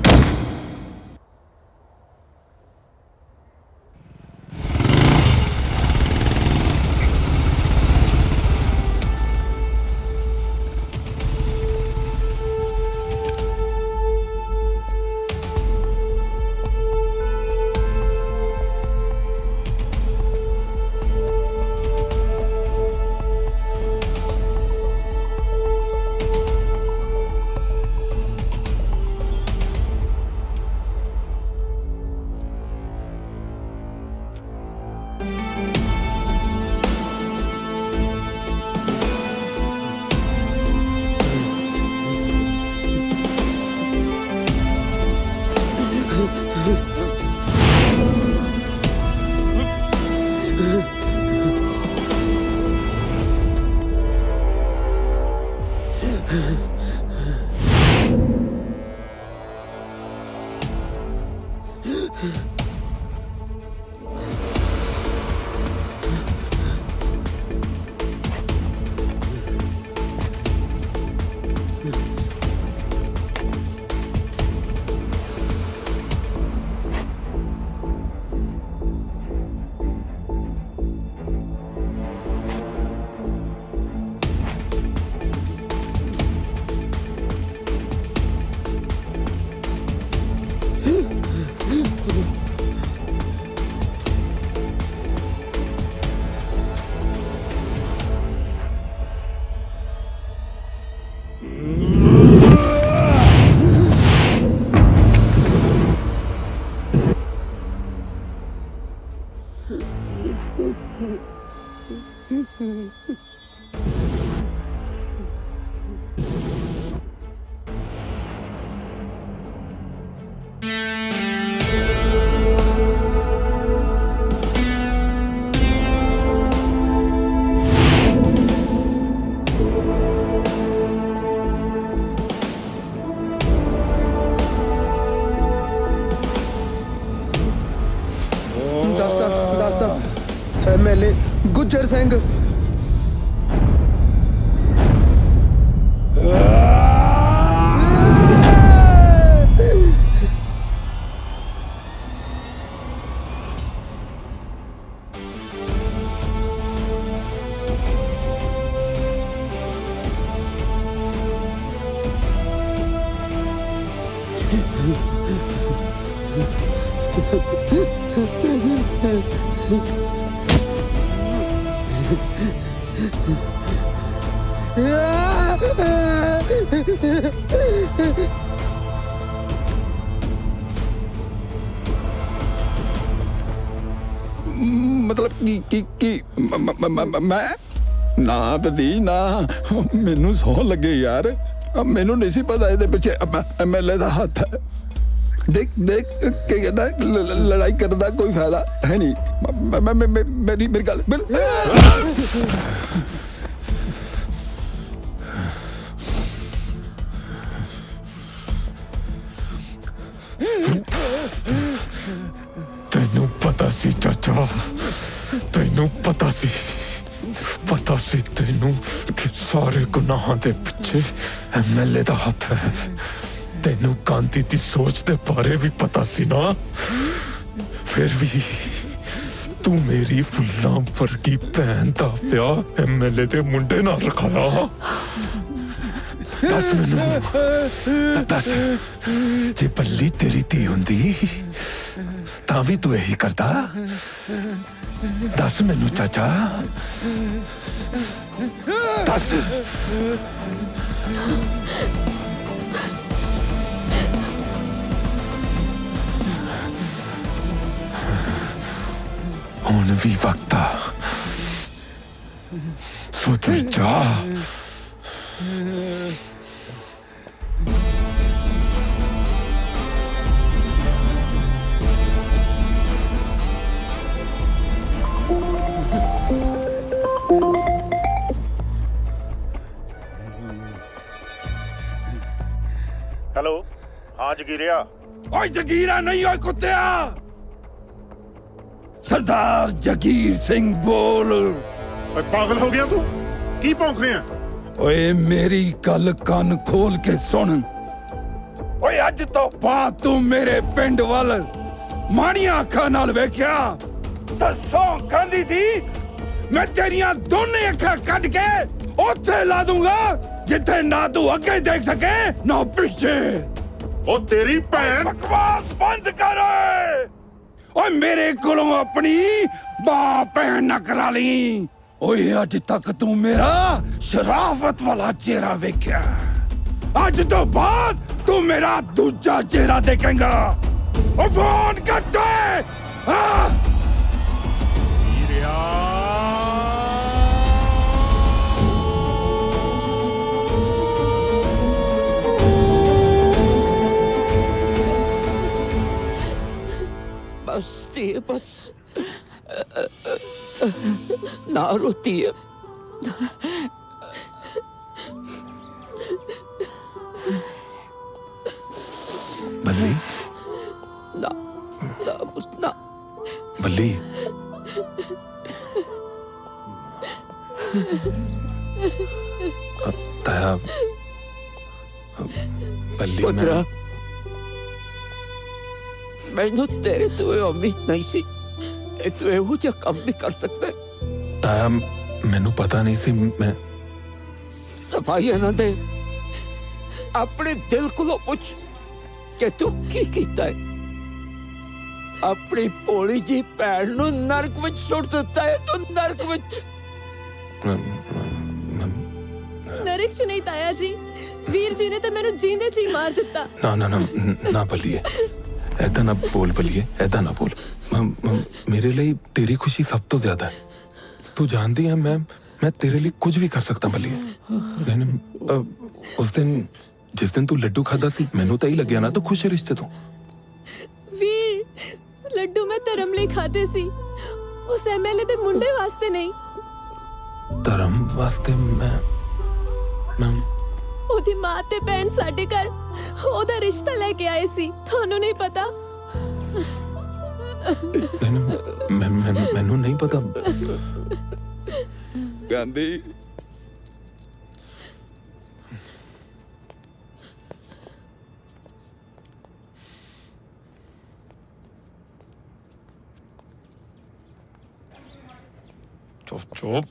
[SPEAKER 6] MLA ਗੁੱਜਰ ਸਿੰਘ।
[SPEAKER 1] मतलब की मैं ना पति ना मैनू सौ लगे यार मैनू नहीं सी पता ये पिछे MLA का हाथ है देख देख के कहता लड़ाई करने का कोई फायदा है नहीं मेरी गल
[SPEAKER 5] तेनू पता सी चाचा तेनू पता सी तेनू कि सारे गुनाहां दे पिछे MLA दा हाथ है तेनू गांधी दी सोच दे बारे भी पता सी ना फिर भी तू मेरी फुल्लां वर्गी भैन दा ब्याह MLA दे मुंडे नाल रखाया दस मैनू दस जे बल्ली तेरी धी हुंदी तां भी तू यही करदा दस मैनू चाचा दस हुण भी वक्त आ सुधर जा
[SPEAKER 16] हेलो हाँ जगीरिया
[SPEAKER 1] ओए जगीरा नहीं ओए कुत्तिया सरदार जगीर सिंह बोल
[SPEAKER 9] पागल हो गया तू की भौंक रहे हैं
[SPEAKER 1] ओए मेरी गल कान खोल के सुन ओए अज तो बाद तू मेरे पिंड वाल माड़ियां अखां नाल वेख्या दसो गांधी दी मैं तेरियां दोने अखां कट के उत्थे ला दूंगा जिथे ना तू अगे देख सके ना पीछे
[SPEAKER 9] ओ तेरी भैन
[SPEAKER 1] बकवास बंद कर ओए मेरे कोलों अपनी बां भैन ना करा ली ओए अज तक तू मेरा शराफत वाला चेहरा वेख्या अज तो बाद तू मेरा दूजा चेहरा देखेगा ओ फोन कट
[SPEAKER 3] बस ये बस ना रोती है
[SPEAKER 5] बल्ली
[SPEAKER 3] ना ना ना
[SPEAKER 5] बल्ली ताया बल्ली
[SPEAKER 3] पुत्रा मैनू तेरे तो ये उम्मीद नहीं सी कि तू ਇਹੋ ਜਿਹਾ ਕੰਮ भी कर सकता है
[SPEAKER 5] ताया मैनू पता नहीं सी मैं
[SPEAKER 3] सफाई ना दे अपने दिल को पूछ कि तू की कीता है अपनी भोली जी भैन नू नरक विच सुट दिता है तू नरक विच
[SPEAKER 4] नरक च नहीं ताया जी वीर जी ने तो मैनू जींदे जी मार दिता
[SPEAKER 5] ना ना ना ना बल्लिए ऐदा ना बोल बल्लिए ऐदा ना बोल मेरे लिए तेरी खुशी सब तो ज्यादा है तू जानती है मैं तेरे लिए कुछ भी कर सकता बल्लिए उस दिन जिस दिन तू लड्डू खाता सी मैनू तो ही लग्या ना तो खुश है रिश्ते तो
[SPEAKER 4] वीर लड्डू मैं धर्म ਲਈ ਖਾਦੇ ਸੀ ਉਸ MLA ਦੇ ਮੁੰਡੇ ਵਾਸਤੇ ਨਹੀਂ
[SPEAKER 5] धर्म वास्ते मैं
[SPEAKER 4] ਉਹਦੀ ਮਾਂ ਤੇ ਭੈਣ ਸਾਡੇ ਘਰ ਉਹਦਾ ਰਿਸ਼ਤਾ ਲੈ ਕੇ ਆਏ ਸੀ ਤੁਹਾਨੂੰ ਨਹੀਂ ਪਤਾ
[SPEAKER 5] मैनू नहीं पता
[SPEAKER 1] गांधी
[SPEAKER 5] चुप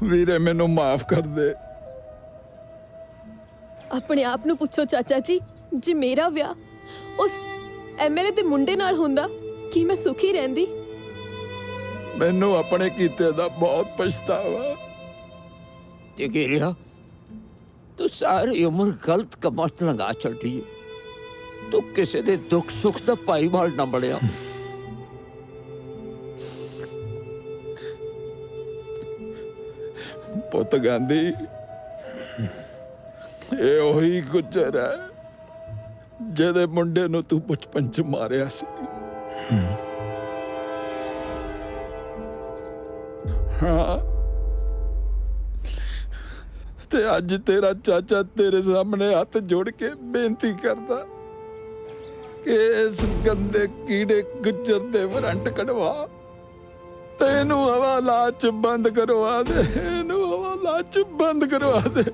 [SPEAKER 1] वीरे मैनू माफ कर दे
[SPEAKER 4] ਆਪਣੇ ਆਪ ਨੂੰ ਪੁੱਛੋ ਚਾਚਾ ਜੀ ਜੇ ਮੇਰਾ ਵਿਆਹ ਉਸ ਐਮਐਲਏ ਦੇ ਮੁੰਡੇ ਨਾਲ ਹੁੰਦਾ ਕੀ ਮੈਂ ਸੁਖੀ ਰਹਿੰਦੀ?
[SPEAKER 1] ਮੈਨੂੰ ਆਪਣੇ ਕੀਤੇ ਦਾ ਬਹੁਤ ਪਛਤਾਵਾ।
[SPEAKER 3] ਜਗੀਰਿਆ ਤੂੰ ਸਾਰੀ ਉਮਰ ਗਲਤ ਕੰਮਾਂ 'ਚ ਲੰਘਾ ਛੱਡੀ। ਤੂੰ ਕਿਸੇ ਦੇ ਦੁੱਖ ਸੁੱਖ ਦਾ ਭਾਈਵਾਲ ਨਾ ਬਣਿਆ।
[SPEAKER 1] ਪੁੱਤ ਗਾਂਧੀ, ਇਹ ਉਹੀ ਗੁੱਜਰ ਹੈ ਜਿਹਦੇ ਮੁੰਡੇ ਨੂੰ ਤੂੰ ਬਚਪਨ 'ਚ ਮਾਰਿਆ ਸੀ। ਹਾਂ, ਤੇ ਅੱਜ ਤੇਰਾ ਚਾਚਾ ਤੇਰੇ ਸਾਹਮਣੇ ਹੱਥ ਜੋੜ ਕੇ ਬੇਨਤੀ ਕਰਦਾ ਕਿ ਇਸ ਗੰਦੇ ਕੀੜੇ ਗੁੱਜਰ ਦੇ ਵਾਰੰਟ ਕਢਵਾ ਤੇ ਇਹਨੂੰ ਹਵਾਲਾਤ 'ਚ ਬੰਦ ਕਰਵਾ ਦੇ, ਇਹਨੂੰ ਹਵਾਲਾਤ 'ਚ ਬੰਦ ਕਰਵਾ ਦੇ।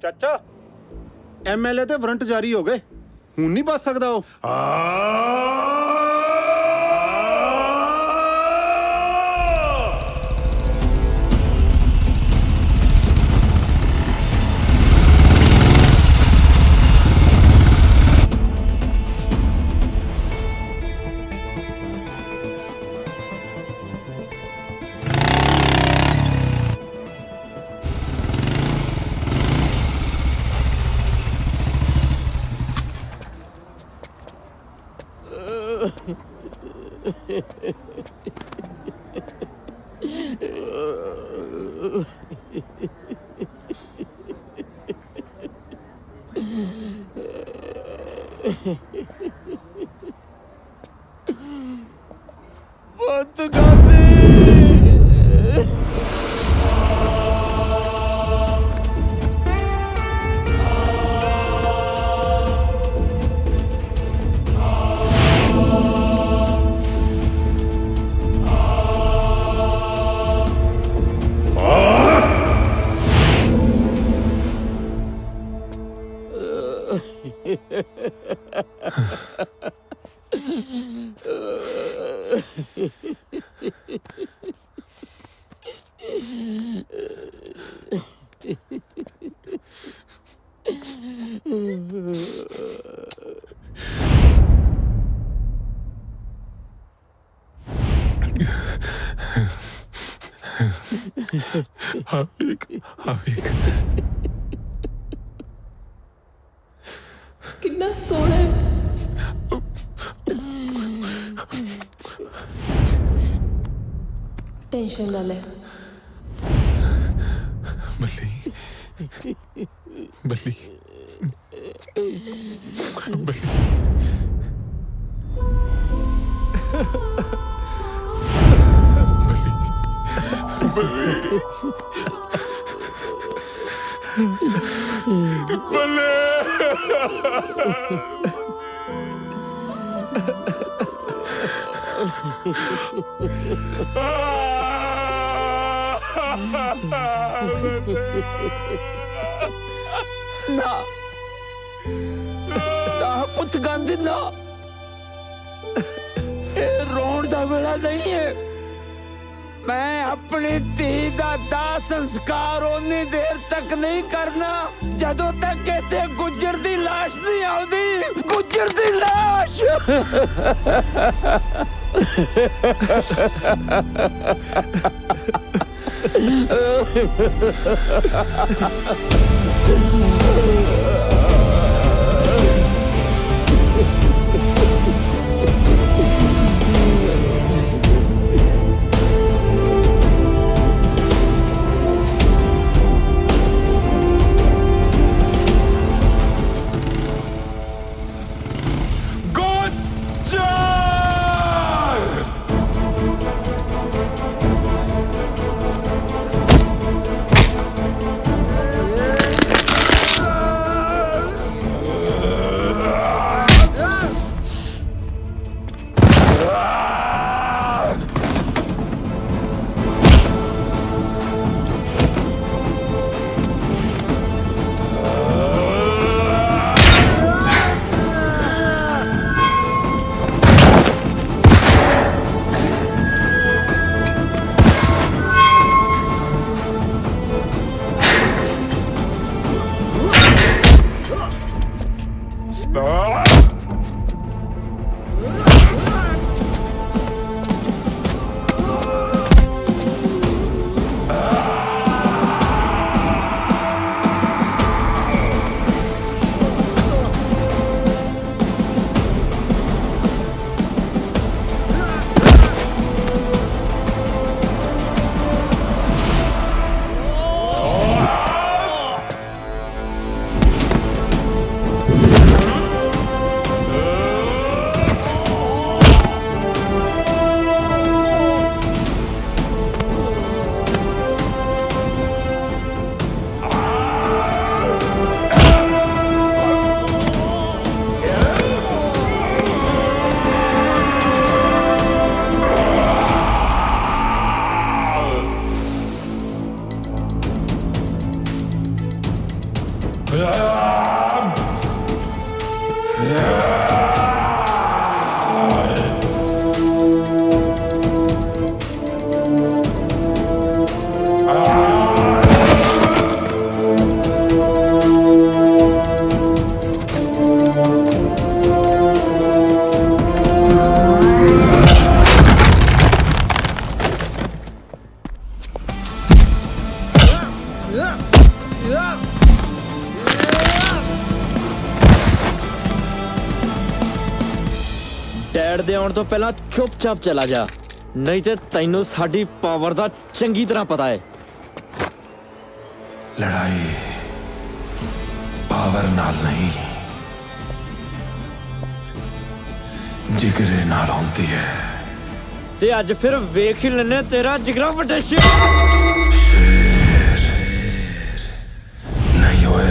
[SPEAKER 16] ਚਾਚਾ,
[SPEAKER 6] ਐਮਐਲਏ ਤੇ ਵਾਰੰਟ ਜਾਰੀ ਹੋ ਗਏ, ਹੁਣ ਨਹੀਂ ਬਚ ਸਕਦਾ ਉਹ।
[SPEAKER 3] ਪੁੱਤ ਗਾਂਧੀ
[SPEAKER 4] कितना सोना है। टेंशन ना ले।
[SPEAKER 5] बल्ली बल्ली बल्ली
[SPEAKER 3] ना ना पुत गांधी ना, ये रोण दा वेला नहीं है। मैं अपनी धी दा दाह संस्कार उन्नी देर तक नहीं करना जदों तक इत्थे गुज्जर दी लाश नहीं आउंदी। गुज्जर दी लाश
[SPEAKER 2] ਡੈਡ ਦੇ ਆਉਣ ਤੋਂ ਪਹਿਲਾਂ ਚੁੱਪਚਾਪ ਚਲਾ ਜਾ, ਨਹੀਂ ਤੇ ਤੈਨੂੰ ਸਾਡੀ ਪਾਵਰ ਦਾ ਚੰਗੀ ਤਰ੍ਹਾਂ ਪਤਾ ਹੈ।
[SPEAKER 5] लड़ाई पावर नाल नहीं जिगरे नाल होती है।
[SPEAKER 2] ਤੇ ਅੱਜ ਫਿਰ ਵੇਖ ਹੀ ਲੈਨੇ ਤੇਰਾ ਜਿਗਰਾ ਵੱਡੇ ਸ਼ੇਰ
[SPEAKER 5] नहीं होए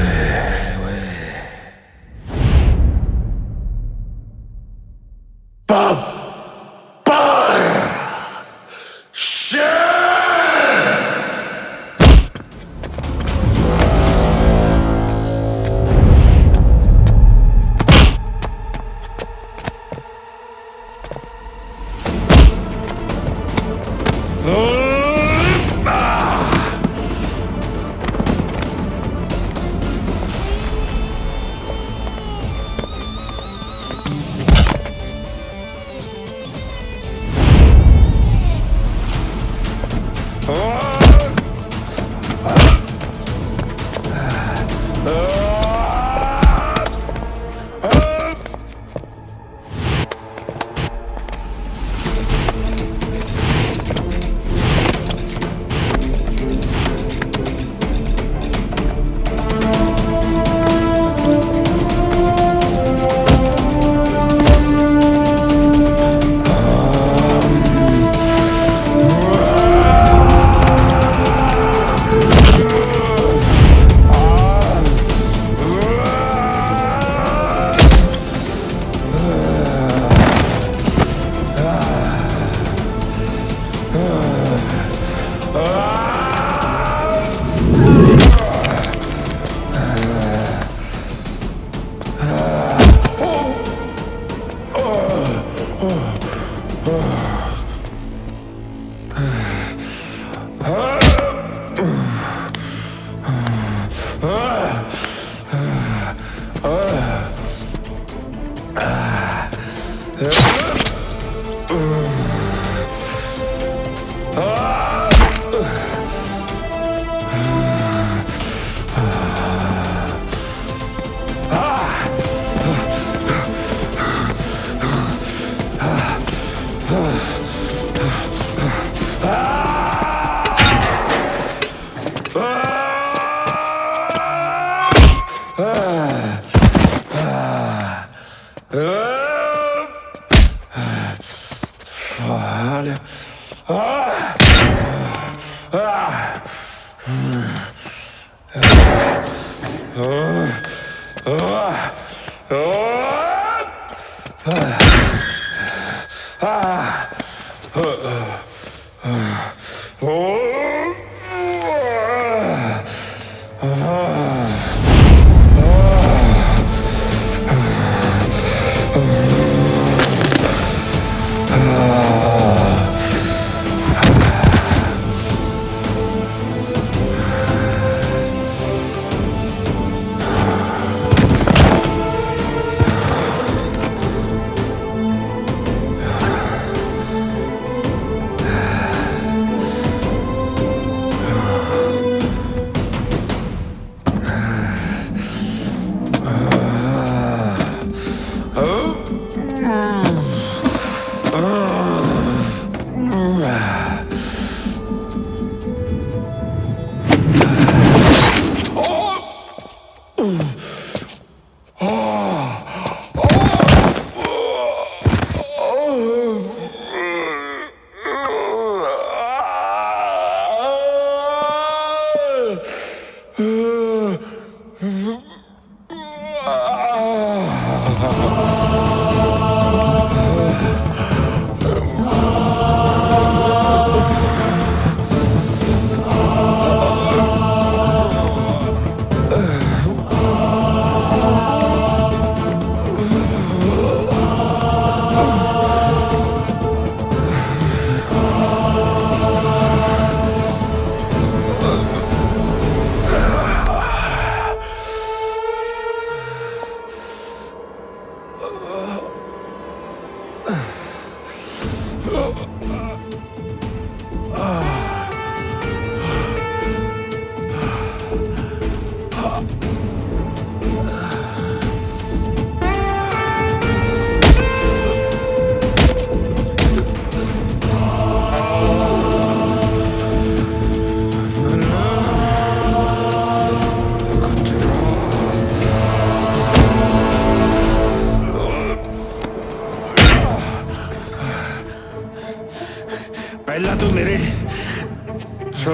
[SPEAKER 7] Oh!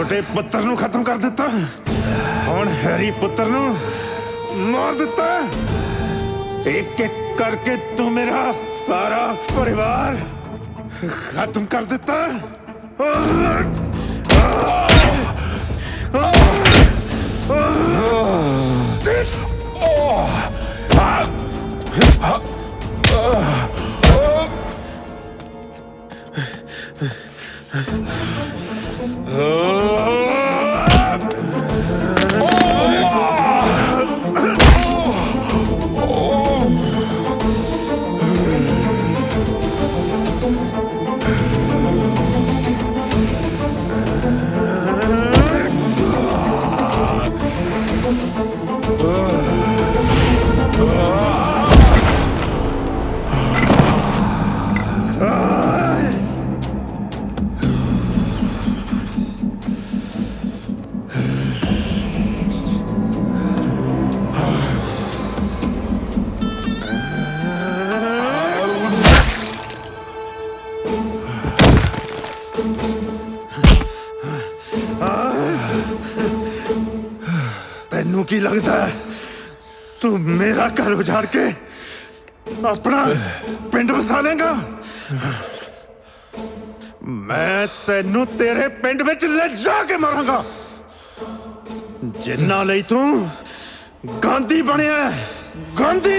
[SPEAKER 12] ਛੋਟੇ ਪੁੱਤਰ ਨੂੰ ਖਤਮ ਕਰ ਦਿੱਤਾ, ਹੁਣ ਹੈਰੀ ਪੁੱਤਰ ਨੂੰ ਮਾਰ ਦਿੱਤਾ। ਇੱਕ ਇੱਕ ਕਰਕੇ ਤੂੰ ਮੇਰਾ ਸਾਰਾ ਪਰਿਵਾਰ ਖਤਮ ਕਰ ਦਿੱਤਾ। ਤੈਨੂੰ ਕੀ ਲੱਗਦਾ ਹੈ ਤੂੰ ਮੇਰਾ ਘਰ ਉਜਾੜ ਕੇ ਆਪਣਾ ਪਿੰਡ ਵਸਾ ਲੇਗਾ? ਮੈਂ ਤੈਨੂੰ ਤੇਰੇ ਪਿੰਡ ਵਿੱਚ ਲੈ ਜਾ ਕੇ ਮਾਰਾਂਗਾ, ਜਿੰਨਾ ਲਈ ਤੂੰ ਗਾਂਧੀ ਬਣਿਆ। ਗਾਂਧੀ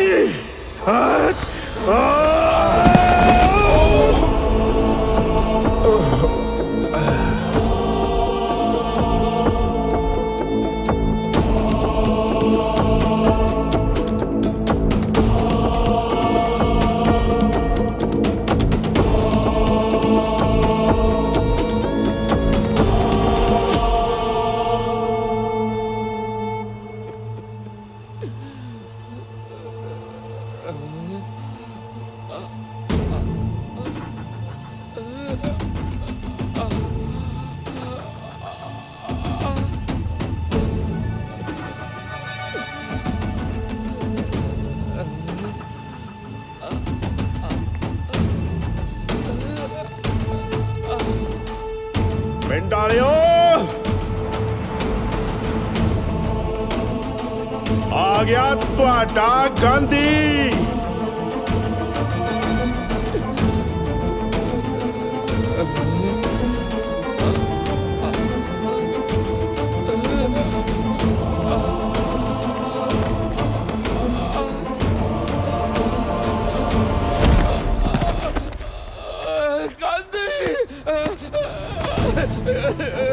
[SPEAKER 12] ਪਿੰਡ ਵਾਲਿਓ, ਆ ਗਿਆ ਤੁਹਾਡਾ ਗਾਂਧੀ।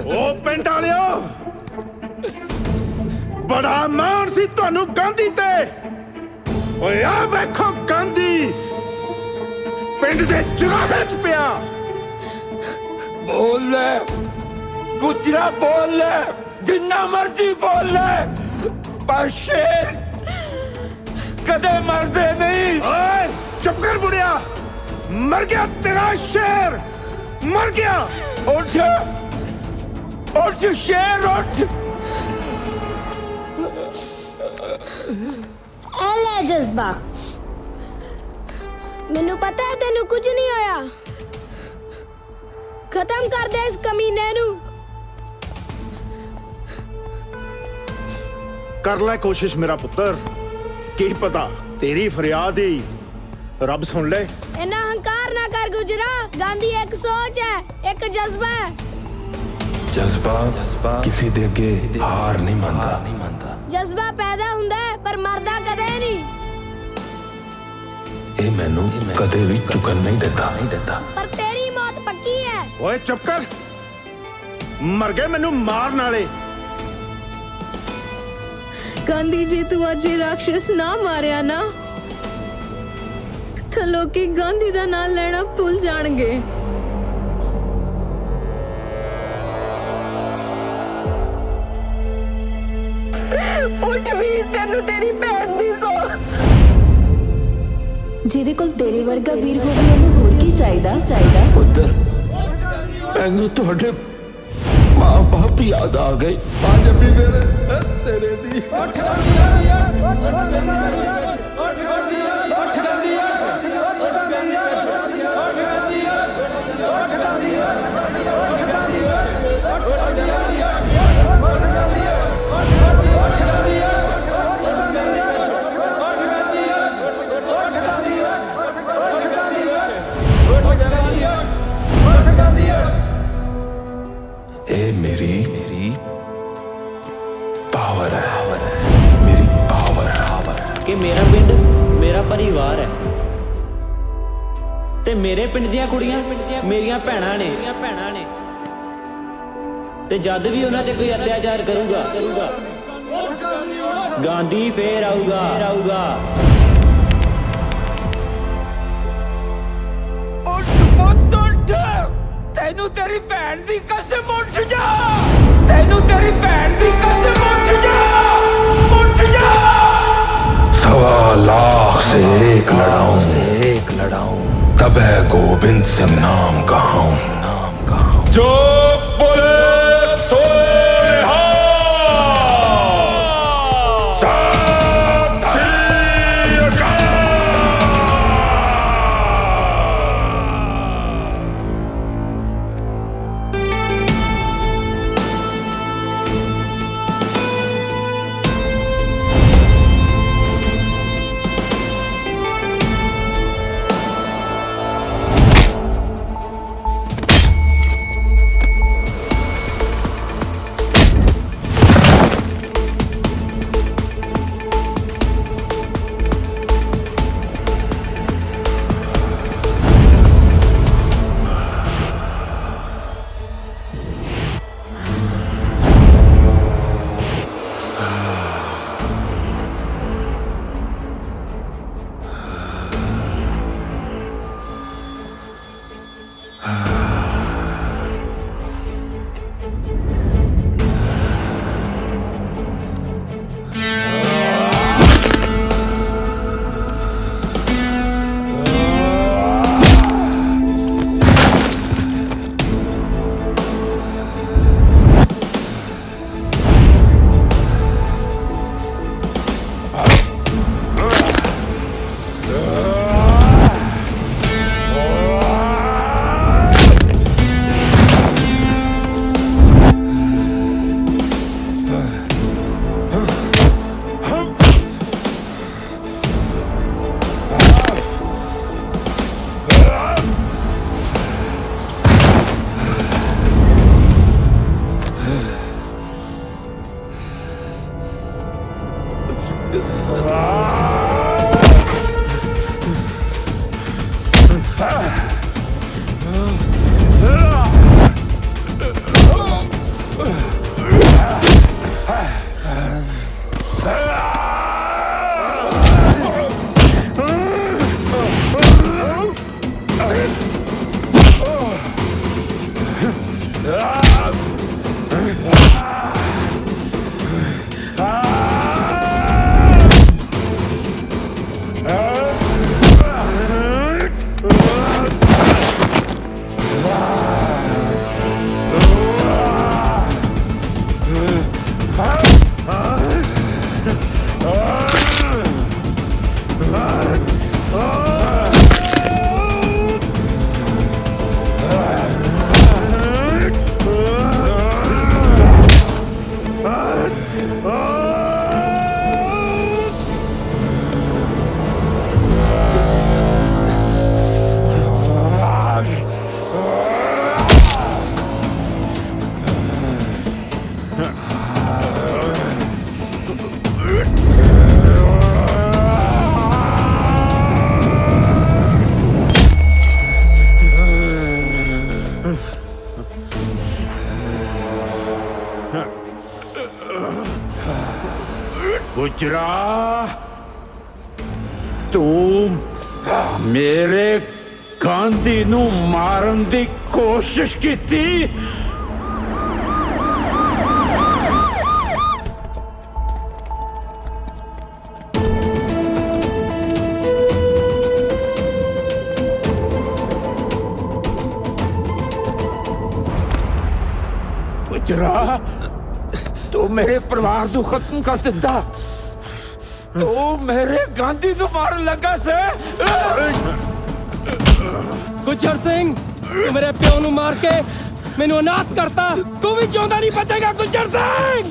[SPEAKER 12] ਉਹ ਪਿੰਡ ਵਾਲਿਓ, ਬੜਾ ਮਾਣ ਸੀ ਤੁਹਾਨੂੰ ਗਾਂਧੀ ਤੇ। ਓਏ ਆ ਵੇਖੋ ਗਾਂਧੀ ਪਿੰਡ ਦੇ ਚੁਰਾਹੇ 'ਚ ਪਿਆ।
[SPEAKER 3] ਬੋਲ ਲੈ ਗੁਜਰਾ, ਬੋਲ ਲੈ ਜਿੰਨਾ ਮਰਜੀ ਬੋਲ ਲੈ, ਪਰ ਸ਼ੇਰ ਕਦੇ ਮਰਦੇ ਨਹੀਂ।
[SPEAKER 12] ਓਏ ਚੁੱਪ ਕਰ ਬੁੜਿਆ, ਮਰ ਗਿਆ ਤੇਰਾ ਸ਼ੇਰ, ਮਰ ਗਿਆ।
[SPEAKER 3] ਉੱਠ ਉੱਠ ਸ਼ੇਰ ਉੱਠ।
[SPEAKER 11] ਐ ਲੈ ਜਜ਼ਬਾ, ਮੈਨੂੰ ਪਤਾ ਹੈ ਤੈਨੂੰ ਕੁਝ ਨਹੀਂ ਹੋਇਆ। ਖਤਮ ਕਰ ਦੇ ਇਸ ਕਮੀਨੇ ਨੂੰ।
[SPEAKER 12] ਕਰ ਲੈ ਕੋਸ਼ਿਸ਼ ਮੇਰਾ ਪੁੱਤਰ, ਕੀ ਪਤਾ ਤੇਰੀ ਫਰਿਆਦ ਹੀ ਰੱਬ ਸੁਣ ਲੈ।
[SPEAKER 11] ਇੰਨਾ ਹੰਕਾਰ ਨਾ ਕਰ ਗੁਜਰਾ, ਗਾਂਧੀ ਇੱਕ ਸੋਚ ਹੈ, ਇੱਕ ਜਜ਼ਬਾ ਹੈ।
[SPEAKER 5] ਜਜ਼ਬਾ ਕਿਸੇ ਦੇ ਅੱਗੇ ਹਾਰ ਨਹੀਂ ਮੰਨਦਾ।
[SPEAKER 11] ਜਜ਼ਬਾ ਪੈਦਾ ਹੁੰਦਾ ਹੈ ਪਰ ਮਰਦਾ ਕਦੇ ਨਹੀਂ।
[SPEAKER 5] ਇਹ ਮੈਨੂੰ ਕਦੇ ਵੀ ਝੁਕਣ ਨਹੀਂ ਦਿੰਦਾ।
[SPEAKER 11] ਪਰ ਤੇਰੀ ਮੌਤ ਪੱਕੀ ਹੈ।
[SPEAKER 12] ਓਏ ਚੁੱਪ ਕਰ, ਮਰ ਗਏ ਮੈਨੂੰ ਮਾਰਨ ਵਾਲੇ।
[SPEAKER 4] ਗਾਂਧੀ ਜੀ ਤੂੰ ਅੱਜ ਇਹ ਰਾਖਸ਼ ਨਾ ਮਾਰਿਆ ਨਾ, ਤਾਂ ਲੋਕੀ ਗਾਂਧੀ ਦਾ ਨਾਮ ਲੈਣਾ ਭੁੱਲ ਜਾਣਗੇ।
[SPEAKER 13] ਉੱਠ ਵੀਰ, ਤੈਨੂੰ ਤੇਰੀ ਭੈਣ ਦੀ ਸੋ।
[SPEAKER 4] ਜਿਹਦੇ ਕੋਲ ਤੇਰੇ ਵਰਗਾ ਵੀਰ ਹੋਵੇ ਉਹਨੂੰ ਹੋਰ ਕੀ ਚਾਹੀਦਾ।
[SPEAKER 3] ਪੁੱਤਰ, ਮੈਨੂੰ ਤੁਹਾਡੇ ਮਾਂ ਬਾਪ ਯਾਦ ਆ ਗਏ।
[SPEAKER 1] ਪੰਜ ਵੀ ਮੇਰੇ ਤੇਰੇ ਦੀ।
[SPEAKER 5] पावर है, मेरी पावर
[SPEAKER 10] कि मेरा पिंड मेरा परिवार है ते मेरे पिंड दियां कुड़ियां मेरियां भैणां ने ते जद भी उन्हां ते कोई अत्याचार करूगा गांधी फेर आऊगा
[SPEAKER 3] ਤੈਨੂੰ ਤੇਰੀ ਭੈਣ ਦੀ ਕਸਮ ਉੱਠ ਜਾ ਤੈਨੂੰ ਤੇਰੀ ਭੈਣ ਦੀ ਕਸਮ ਉੱਠ ਜਾ
[SPEAKER 5] 1.25 लाख से एक लड़ाऊं तब है गोविंद सिंह नाम कहाऊं जो बोले
[SPEAKER 3] गुजरा तू मेरे गांधी नू मारन दी कोशिश कीती गुजरा तू मेरे परिवार को खत्म कर दिता तू मेरे गांधी को मारन लगा से
[SPEAKER 17] गुजर सिंह तू मेरे प्यो नू मार के मैनू अनाथ करता तू भी जिंदा नहीं बचेगा गुजर सिंह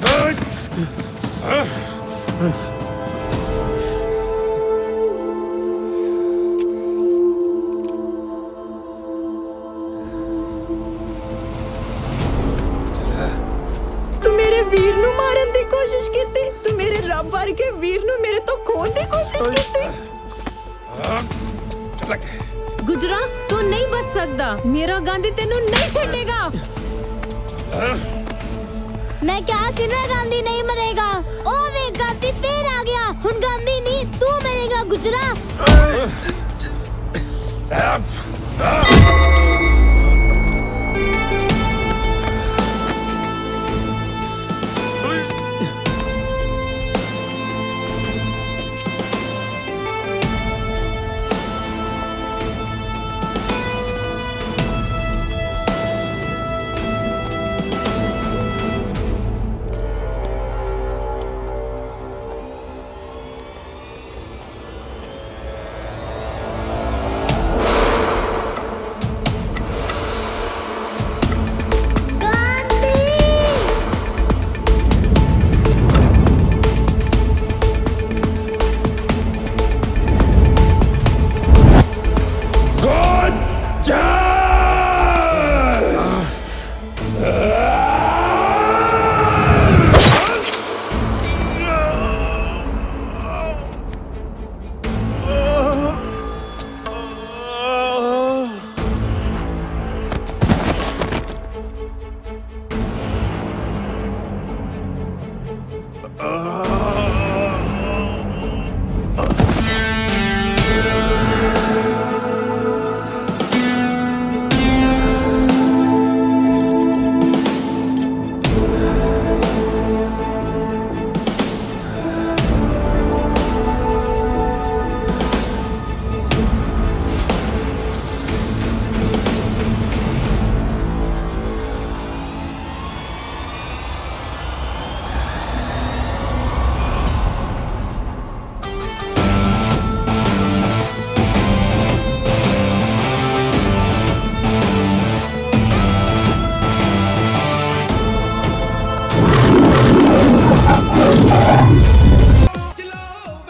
[SPEAKER 13] तू मेरे वीर नू मारन दी कोशिश कीती
[SPEAKER 1] लगे।
[SPEAKER 4] गुजरा तू नहीं बच सकता, मेरा गांधी तेनू नहीं छेड़ेगा।
[SPEAKER 11] मैं क्या सी ना गांधी नहीं मरेगा। ओ वे गांधी फिर आ गया। हुन गांधी नहीं तू मरेगा गुजरा।